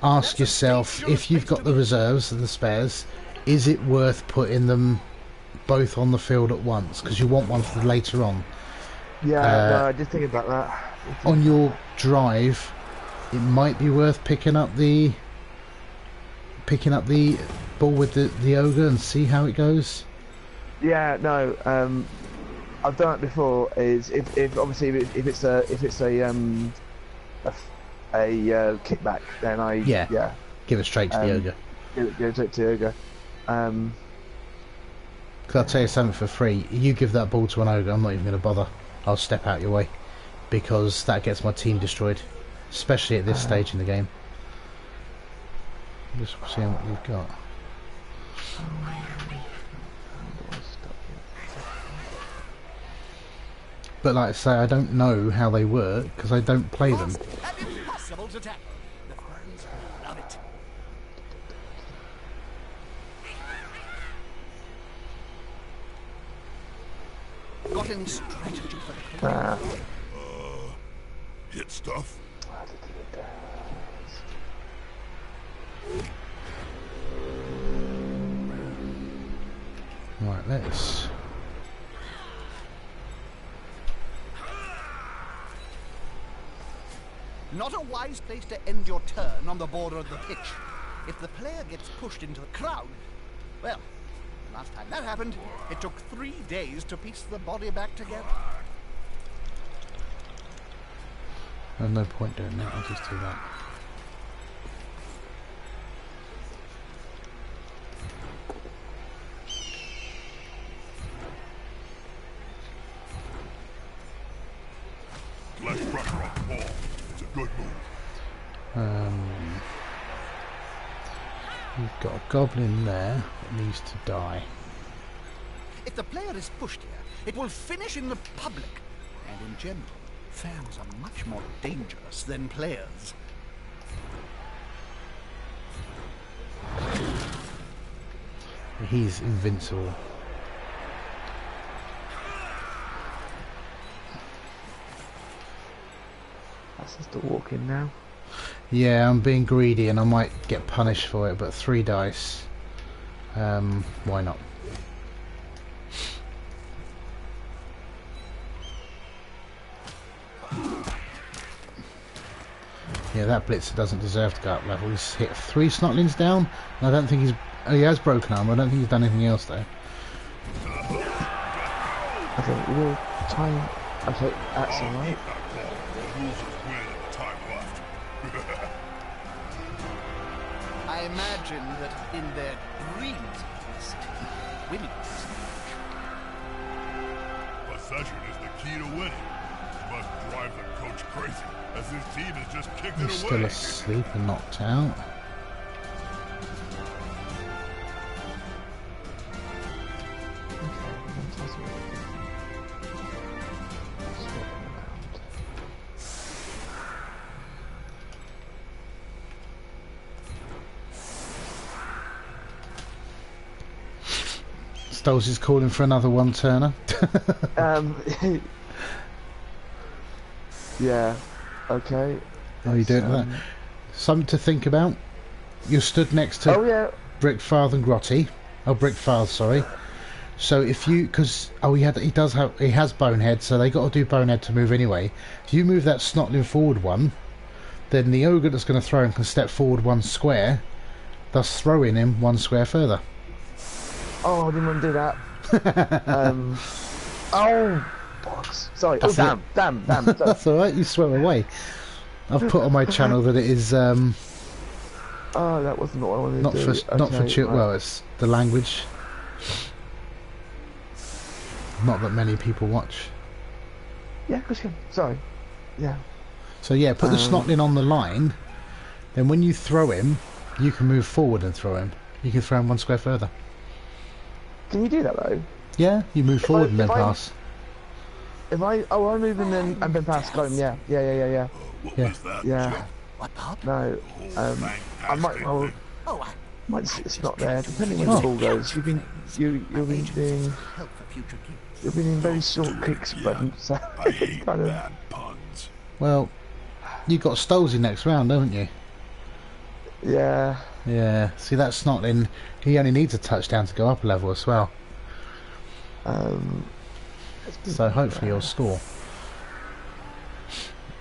[SPEAKER 1] ask yourself, if you've got the reserves and the spares, is it worth putting them both on the field at once because you want one for later on.
[SPEAKER 4] Yeah, no, I did think about that.
[SPEAKER 1] On your drive, it might be worth picking up the ball with the ogre and see how it goes.
[SPEAKER 4] Yeah, no, I've done it before. Is if obviously if it's a kickback, then I
[SPEAKER 1] give it straight to the ogre.
[SPEAKER 4] Go straight to the ogre.
[SPEAKER 1] Because I'll tell you something for free. You give that ball to an ogre, I'm not even going to bother. I'll step out your way because that gets my team destroyed, especially at this stage in the game. Just seeing what we've got. But like I say, I don't know how they work because I don't play them.
[SPEAKER 2] Impossible to tackle. The fans love it. Got any strategy for the club?
[SPEAKER 3] Hit stuff.
[SPEAKER 1] Right, let's.
[SPEAKER 2] Not a wise place to end your turn on the border of the pitch. If the player gets pushed into the crowd, well, last time that happened, it took 3 days to piece the body back together.
[SPEAKER 1] There's no point doing that, I'll just do that.
[SPEAKER 3] Less pressure on the ball. It's a good move.
[SPEAKER 1] You've got a goblin there that needs to die.
[SPEAKER 2] If the player is pushed here, it will finish in the public. And in general, fans are much more dangerous than players.
[SPEAKER 1] He's invincible.
[SPEAKER 4] That's just a walk in now.
[SPEAKER 1] Yeah, I'm being greedy and I might get punished for it, but 3 dice. Why not? Yeah, that blitzer doesn't deserve to go up level. He's hit 3 snotlings down, and I don't think he's... Oh, he has broken arm. I don't think he's done anything else, though.
[SPEAKER 4] Okay, we'll time... Okay, that's alright.
[SPEAKER 2] I imagine that in their dreams, at least, winning is
[SPEAKER 3] Possession is the key to winning. You must drive the coach crazy, as his team has just kicked
[SPEAKER 1] He's
[SPEAKER 3] it
[SPEAKER 1] still
[SPEAKER 3] away.
[SPEAKER 1] asleep and knocked out. Stoles is calling for another one-turner.
[SPEAKER 4] Yeah, okay.
[SPEAKER 1] How are you doing with that? Something to think about. You're stood next to Brickfather and Grotty. Oh, Brickfather, sorry. So if you, because he has Bonehead, so they got to do Bonehead to move anyway. If you move that Snotling forward 1, then the ogre that's going to throw him can step forward 1 square, thus throwing him 1 square further.
[SPEAKER 4] Oh, I didn't want to do that. Oh, box. Sorry.
[SPEAKER 1] That's
[SPEAKER 4] damn.
[SPEAKER 1] That's alright, you swim away. I've put on my channel that it is
[SPEAKER 4] oh, that wasn't what I wanted
[SPEAKER 1] not
[SPEAKER 4] to
[SPEAKER 1] for
[SPEAKER 4] do.
[SPEAKER 1] not for
[SPEAKER 4] Okay, right.
[SPEAKER 1] well, it's the language. Not that many people watch.
[SPEAKER 4] Yeah, of course you can. Sorry. Yeah.
[SPEAKER 1] So yeah, put the Snotling on the line. Then when you throw him, you can move forward and throw him. You can throw him 1 square further.
[SPEAKER 4] Can you do that though?
[SPEAKER 1] Yeah, you move forward and then pass.
[SPEAKER 4] If I move and then pass, got him. Yeah.
[SPEAKER 3] What
[SPEAKER 1] Yeah.
[SPEAKER 3] was that?
[SPEAKER 4] Yeah.
[SPEAKER 2] what, Bob?
[SPEAKER 4] No. I might. Well,
[SPEAKER 2] Oh, I
[SPEAKER 4] might. It's not there. Depending where the ball goes. You've been doing.
[SPEAKER 2] help for future games.
[SPEAKER 4] You've been in very short kicks, but so
[SPEAKER 3] I hate
[SPEAKER 4] kind of.
[SPEAKER 3] bad puns.
[SPEAKER 1] Well, you got Stolesy next round, haven't you?
[SPEAKER 4] Yeah.
[SPEAKER 1] Yeah. See that Snotling, he only needs a touchdown to go up a level as well. So hopefully you'll score.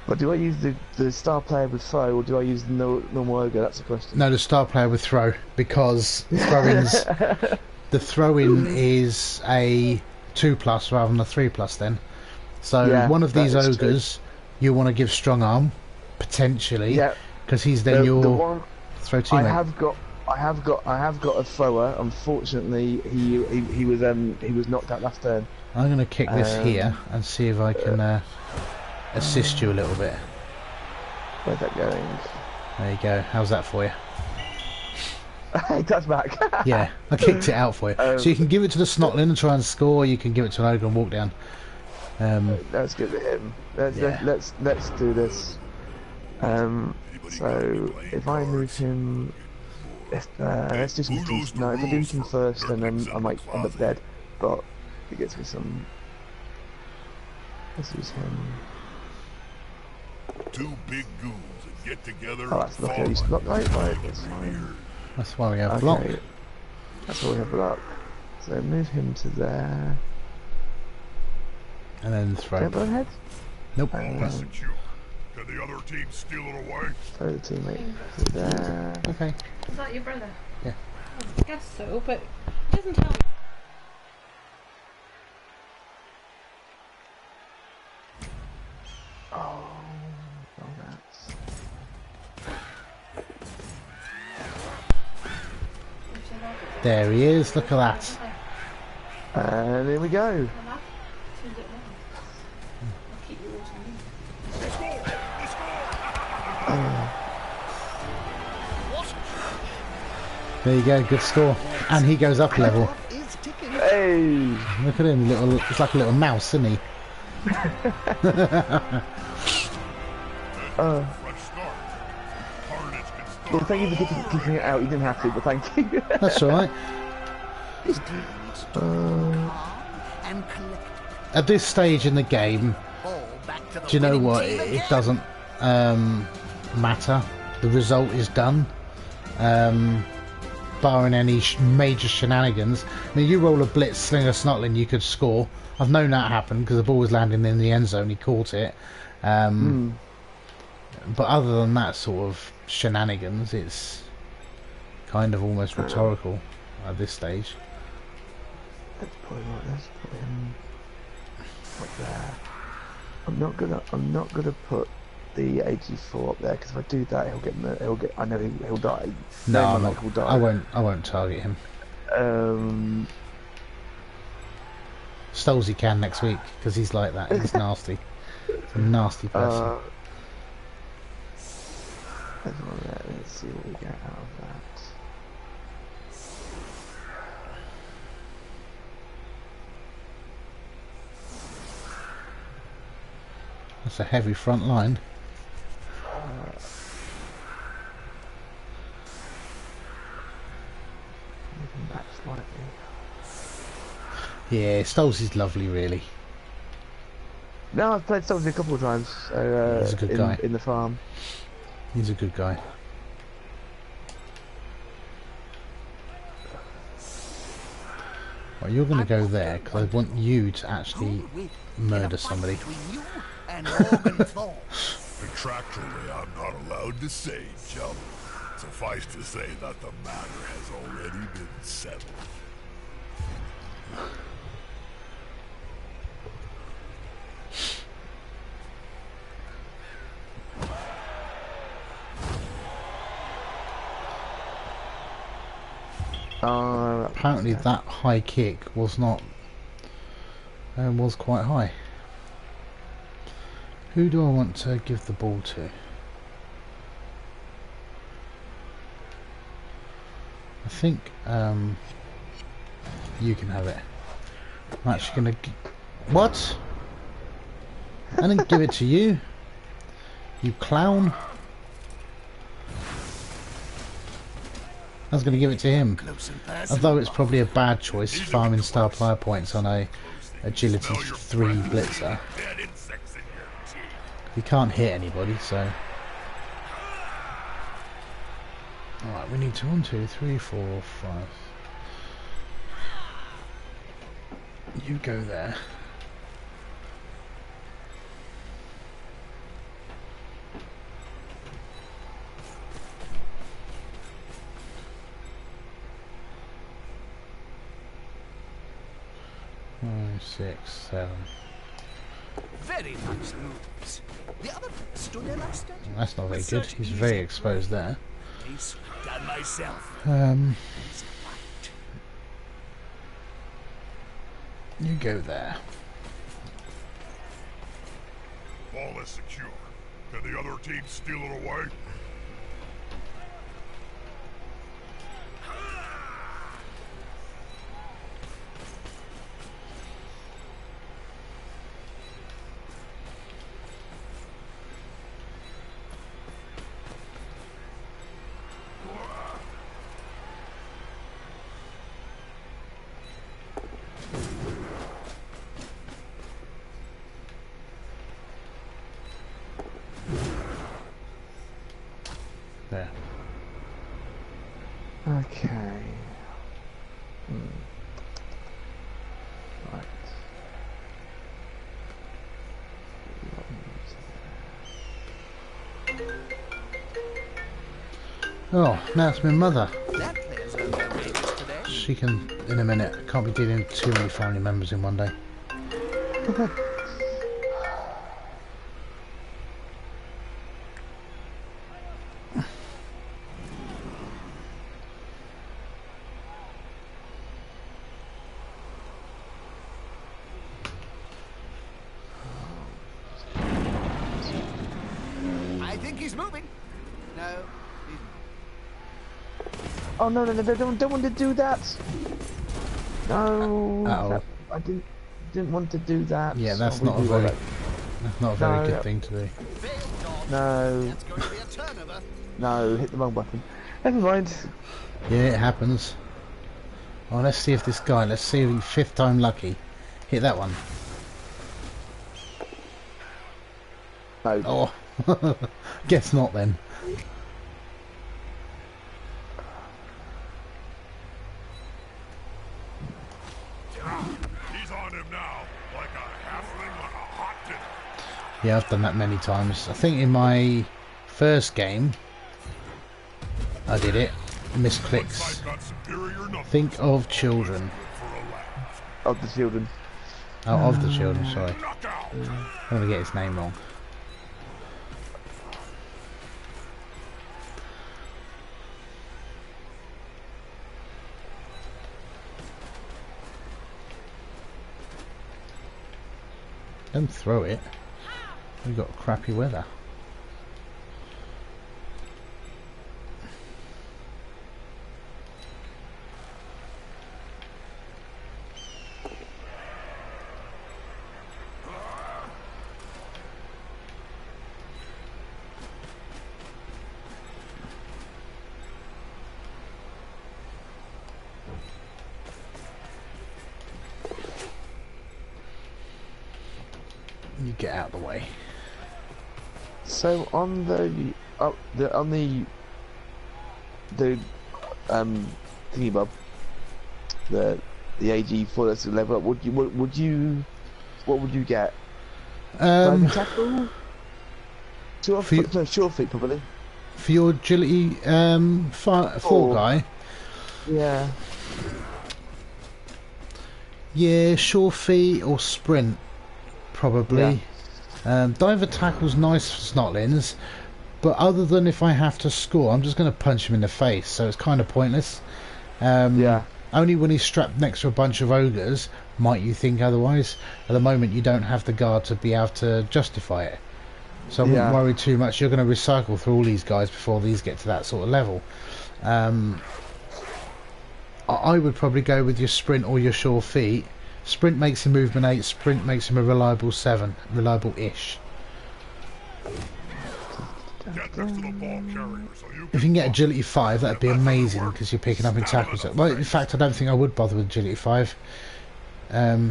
[SPEAKER 4] But do I use the star player with throw, or do I use the normal ogre? That's the question.
[SPEAKER 1] No, the star player with throw, because throw-ins, the throw-in is a 2+ rather than a 3+ then. So
[SPEAKER 4] Yeah,
[SPEAKER 1] one of
[SPEAKER 4] that
[SPEAKER 1] these
[SPEAKER 4] is
[SPEAKER 1] ogres you want to give strong arm, potentially,
[SPEAKER 4] Yeah,
[SPEAKER 1] because he's then
[SPEAKER 4] the
[SPEAKER 1] your
[SPEAKER 4] one
[SPEAKER 1] throw
[SPEAKER 4] I
[SPEAKER 1] teammate.
[SPEAKER 4] have got a thrower. Unfortunately, he was knocked out last turn.
[SPEAKER 1] I'm going to kick this here and see if I can assist you a little bit.
[SPEAKER 4] Where's that going?
[SPEAKER 1] There you go. How's that for you?
[SPEAKER 4] Hey, touch back.
[SPEAKER 1] Yeah, I kicked it out for you. So you can give it to the Snotling and try and score, or you can give it to an ogre and walk down.
[SPEAKER 4] Let's give it him.
[SPEAKER 1] Yeah.
[SPEAKER 4] Let's do this. So if I move him, let's do some. No, if I do him first, and then I might end up dead. But it gets me some. Let's use him.
[SPEAKER 3] Two big goons that get together.
[SPEAKER 4] Oh, that's not he's not right. That's fine.
[SPEAKER 1] That's why we have block.
[SPEAKER 4] That's why we have block. So move him to there.
[SPEAKER 1] And then throw.
[SPEAKER 4] Don't burn head.
[SPEAKER 1] Nope.
[SPEAKER 3] Listen, you. Can the other team steal it away?
[SPEAKER 4] Throw the teammate to there.
[SPEAKER 1] Okay.
[SPEAKER 5] Is that your brother?
[SPEAKER 1] Yeah.
[SPEAKER 5] I guess so, but it doesn't tell me.
[SPEAKER 4] Oh, that's.
[SPEAKER 1] There he is. Look at that.
[SPEAKER 4] And here we go.
[SPEAKER 1] There you go. Good score. And he goes up a level.
[SPEAKER 4] Hey!
[SPEAKER 1] Look at him. Little. It's like a little mouse, isn't he?
[SPEAKER 4] Well, thank you for kicking it out. You didn't have to, but thank you.
[SPEAKER 1] That's all right. At this stage in the game, do you know what? It doesn't matter. The result is done. Barring any major shenanigans. I mean, you roll a blitz, sling a snotling, you could score. I've known that happen because the ball was landing in the end zone. He caught it. But other than that sort of shenanigans, it's kind of almost rhetorical at this stage.
[SPEAKER 4] Let's put him up there. I'm not gonna put the 84 up there, because if I do that, I know he'll die.
[SPEAKER 1] No,
[SPEAKER 4] I'm not, he'll die.
[SPEAKER 1] I won't target him. Stolesy can next week because he's like that. He's nasty. He's a nasty person.
[SPEAKER 4] Let's see what we get out of that.
[SPEAKER 1] That's a heavy front line.
[SPEAKER 4] Moving back slightly.
[SPEAKER 1] Yeah, Stolesy's lovely, really.
[SPEAKER 4] No, I've played Stolesy a couple of times.
[SPEAKER 1] He's a good guy.
[SPEAKER 4] In the farm.
[SPEAKER 1] He's a good guy. Well, you're going to go there because I want you to actually murder somebody.
[SPEAKER 3] Contractually, I'm not allowed to say, chum. Suffice to say that the matter has already been settled.
[SPEAKER 1] Apparently that high kick was not was quite high. Who do I want to give the ball to? I think you can have it. I'm actually gonna what? I didn't give it to you, you clown. I was going to give it to him, although it's probably a bad choice farming star player points on a agility 3 blitzer. He can't hit anybody, so. Alright, we need to 1, 2, 3, 4, 5. You go there. Five, 6, 7.
[SPEAKER 2] Very nice moves. The other stood there like statue.
[SPEAKER 1] That's not very
[SPEAKER 2] With
[SPEAKER 1] good.
[SPEAKER 2] such
[SPEAKER 1] He's
[SPEAKER 2] easy
[SPEAKER 1] very exposed
[SPEAKER 2] play.
[SPEAKER 1] there.
[SPEAKER 2] Piece done myself. Easy fight.
[SPEAKER 1] You go there.
[SPEAKER 3] Ball is secure. Can the other team steal it away?
[SPEAKER 1] There.
[SPEAKER 4] Okay. Right.
[SPEAKER 1] Oh, now it's my mother.
[SPEAKER 2] That player's earned their wages today.
[SPEAKER 1] She can, in a minute. Can't be dealing with too many family members in one day.
[SPEAKER 2] I think he's moving. No, he's
[SPEAKER 4] Oh no, don't want to do that. No.
[SPEAKER 1] Uh-oh.
[SPEAKER 4] I didn't want to do that.
[SPEAKER 1] Yeah, that's
[SPEAKER 4] Oh, we
[SPEAKER 1] not a
[SPEAKER 4] do
[SPEAKER 1] very,
[SPEAKER 4] that.
[SPEAKER 1] that's not a very
[SPEAKER 4] No.
[SPEAKER 1] good thing to do.
[SPEAKER 2] failed dodge.
[SPEAKER 4] No,
[SPEAKER 2] That's going to be a turnover.
[SPEAKER 4] no, hit the wrong button. Never mind.
[SPEAKER 1] Yeah, it happens. Oh, let's see if this guy, let's see if he's 5th time lucky. Hit that one.
[SPEAKER 4] No.
[SPEAKER 1] Oh, guess not then.
[SPEAKER 3] He's on him now, like a halfling on a hot dinner.
[SPEAKER 1] Yeah, I've done that many times. I think in my first game, I did it. Misclicks.
[SPEAKER 3] Side got superior numbers.
[SPEAKER 1] Think of children.
[SPEAKER 3] For a laugh.
[SPEAKER 4] Of the children.
[SPEAKER 1] Oh, of the children, sorry.
[SPEAKER 3] Knockout.
[SPEAKER 1] I'm going to get his name wrong. Don't throw it. We've got crappy weather. You get out of the way.
[SPEAKER 4] So on the thingy bob, the AG4 that's level up. What would you get? Diving tackle. Sure
[SPEAKER 1] For you-
[SPEAKER 4] feet, no, sure feet probably.
[SPEAKER 1] For your agility 4
[SPEAKER 4] Four.
[SPEAKER 1] guy,
[SPEAKER 4] Yeah.
[SPEAKER 1] yeah, sure feet or sprint, probably. Diver tackle's nice for snotlings, but other than if I have to score, I'm just going to punch him in the face, so it's kind of pointless.
[SPEAKER 4] Yeah.
[SPEAKER 1] Only when he's strapped next to a bunch of ogres might you think otherwise. At the moment, you don't have the guard to be able to justify it. So I wouldn't
[SPEAKER 4] Yeah.
[SPEAKER 1] worry too much. You're going to recycle through all these guys before these get to that sort of level. I would probably go with your sprint or your sure feet. Sprint makes him movement 8, sprint makes him a reliable 7. Reliable-ish.
[SPEAKER 3] Get next to the ball carrier so you
[SPEAKER 1] If you can get agility 5, that'd be amazing because you're picking up in tackles. Well, in fact, I don't think I would bother with agility 5.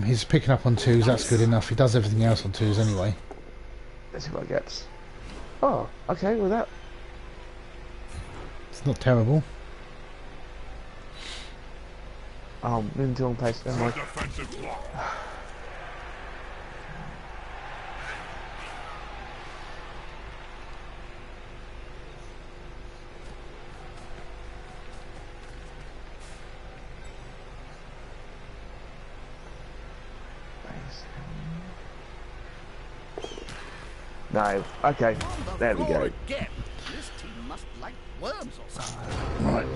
[SPEAKER 1] He's picking up on 2s, that's good enough. He does everything else on 2s anyway.
[SPEAKER 4] Let's see what I get. Oh, okay. Well, that.
[SPEAKER 1] It's not terrible.
[SPEAKER 4] Oh, moving to the wrong place. Never mind.
[SPEAKER 3] Defensive block.
[SPEAKER 4] No. Okay.
[SPEAKER 2] On the
[SPEAKER 4] There we
[SPEAKER 2] floor
[SPEAKER 4] go.
[SPEAKER 2] Again. This team must like worms or something.
[SPEAKER 1] Right.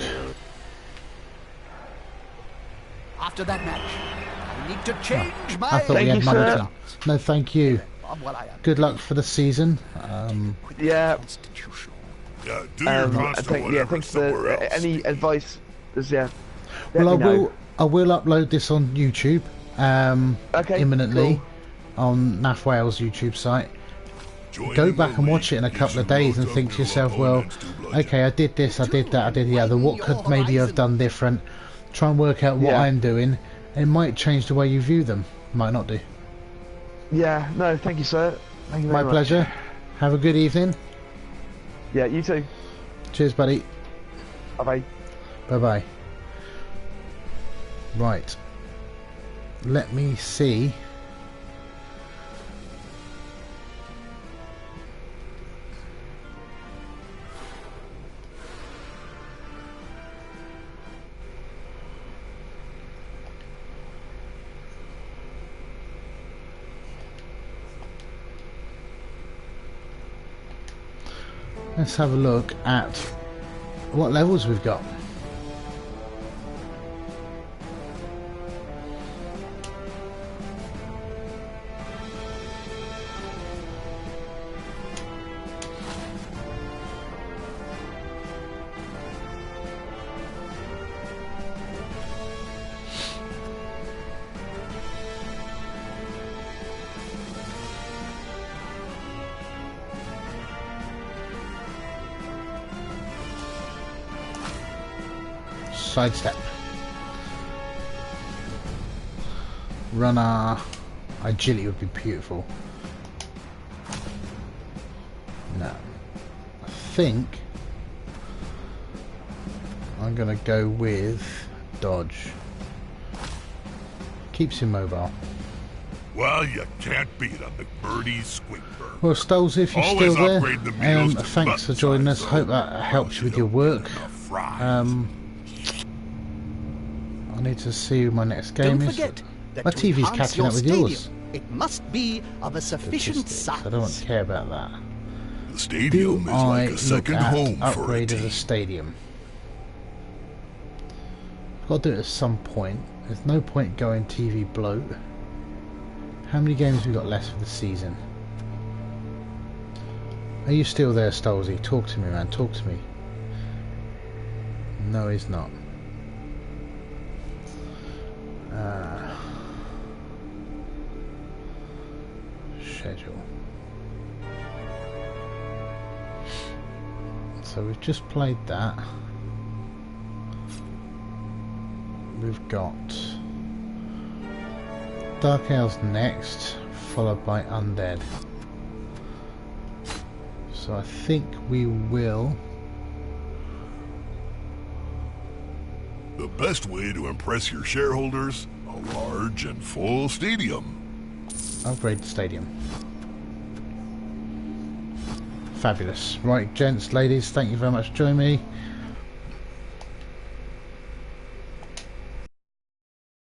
[SPEAKER 2] After that match, I need to change my...
[SPEAKER 1] I thought we
[SPEAKER 4] Thank
[SPEAKER 1] had
[SPEAKER 4] you,
[SPEAKER 1] money.
[SPEAKER 4] sir.
[SPEAKER 1] To... No, thank you.
[SPEAKER 2] Well, I am.
[SPEAKER 1] Good luck for the season.
[SPEAKER 4] Yeah.
[SPEAKER 2] Constitutional.
[SPEAKER 3] Yeah, do your
[SPEAKER 4] I
[SPEAKER 3] constant
[SPEAKER 4] think, yeah,
[SPEAKER 3] whatever
[SPEAKER 4] thanks
[SPEAKER 3] somewhere
[SPEAKER 4] for
[SPEAKER 3] else.
[SPEAKER 4] any advice. Just, yeah. Let
[SPEAKER 1] Well,
[SPEAKER 4] me know.
[SPEAKER 1] I will upload this on YouTube
[SPEAKER 4] Okay,
[SPEAKER 1] imminently
[SPEAKER 4] cool.
[SPEAKER 1] on NAF Wales YouTube site.
[SPEAKER 3] Joining
[SPEAKER 1] Go
[SPEAKER 3] the
[SPEAKER 1] back and watch it in a
[SPEAKER 3] league
[SPEAKER 1] couple of
[SPEAKER 3] gives you
[SPEAKER 1] days and
[SPEAKER 3] loads
[SPEAKER 1] think
[SPEAKER 3] of
[SPEAKER 1] to
[SPEAKER 3] new
[SPEAKER 1] yourself, well,
[SPEAKER 3] opponents to bludgeon.
[SPEAKER 1] okay, I did this, I did that, I did the other. What could maybe have done different? Try and work out what
[SPEAKER 4] Yeah.
[SPEAKER 1] I'm doing. It might change the way you view them. Might not do.
[SPEAKER 4] Yeah, no, thank you, sir. Thank you
[SPEAKER 1] My
[SPEAKER 4] very much.
[SPEAKER 1] pleasure. Have a good evening.
[SPEAKER 4] Yeah, you too.
[SPEAKER 1] Cheers, buddy.
[SPEAKER 4] Bye-bye.
[SPEAKER 1] Bye-bye. Right. Let me see. Let's have a look at what levels we've got. Sidestep. Runner. Agility would be beautiful. No. I think I'm gonna go with dodge. Keeps him mobile.
[SPEAKER 3] Well, you can't beat a McBirdie Squeakburg.
[SPEAKER 1] Well, Stoles, if you're
[SPEAKER 3] Always
[SPEAKER 1] still there,
[SPEAKER 3] upgrade the meals to
[SPEAKER 1] thanks for
[SPEAKER 3] button
[SPEAKER 1] joining
[SPEAKER 3] size,
[SPEAKER 1] us. Hope
[SPEAKER 3] though.
[SPEAKER 1] that helps you with your
[SPEAKER 3] Don't
[SPEAKER 1] work.
[SPEAKER 3] get enough fries.
[SPEAKER 1] I need to see who my next game
[SPEAKER 2] Don't
[SPEAKER 1] is.
[SPEAKER 2] forget that
[SPEAKER 1] My
[SPEAKER 2] to
[SPEAKER 1] TV's
[SPEAKER 2] enhance
[SPEAKER 1] catching
[SPEAKER 2] your
[SPEAKER 1] up with
[SPEAKER 2] stadium,
[SPEAKER 1] yours.
[SPEAKER 2] it must be of a sufficient
[SPEAKER 1] Statistics.
[SPEAKER 2] size.
[SPEAKER 1] I don't care about that.
[SPEAKER 3] The
[SPEAKER 1] Do
[SPEAKER 3] stadium is
[SPEAKER 1] I
[SPEAKER 3] like a
[SPEAKER 1] look
[SPEAKER 3] second
[SPEAKER 1] at
[SPEAKER 3] home for a
[SPEAKER 1] upgrade of
[SPEAKER 3] team.
[SPEAKER 1] the stadium? I've got to do it at some point. There's no point going TV bloat. How many games have we got left for the season? Are you still there, Stolzy? Talk to me, man. Talk to me. No, he's not. Schedule. So we've just played that. We've got Dark Elves next, followed by Undead. So I think we will.
[SPEAKER 3] The best way to impress your shareholders, a large and full stadium.
[SPEAKER 1] Upgrade the stadium. Fabulous. Right, gents, ladies, thank you very much for joining me.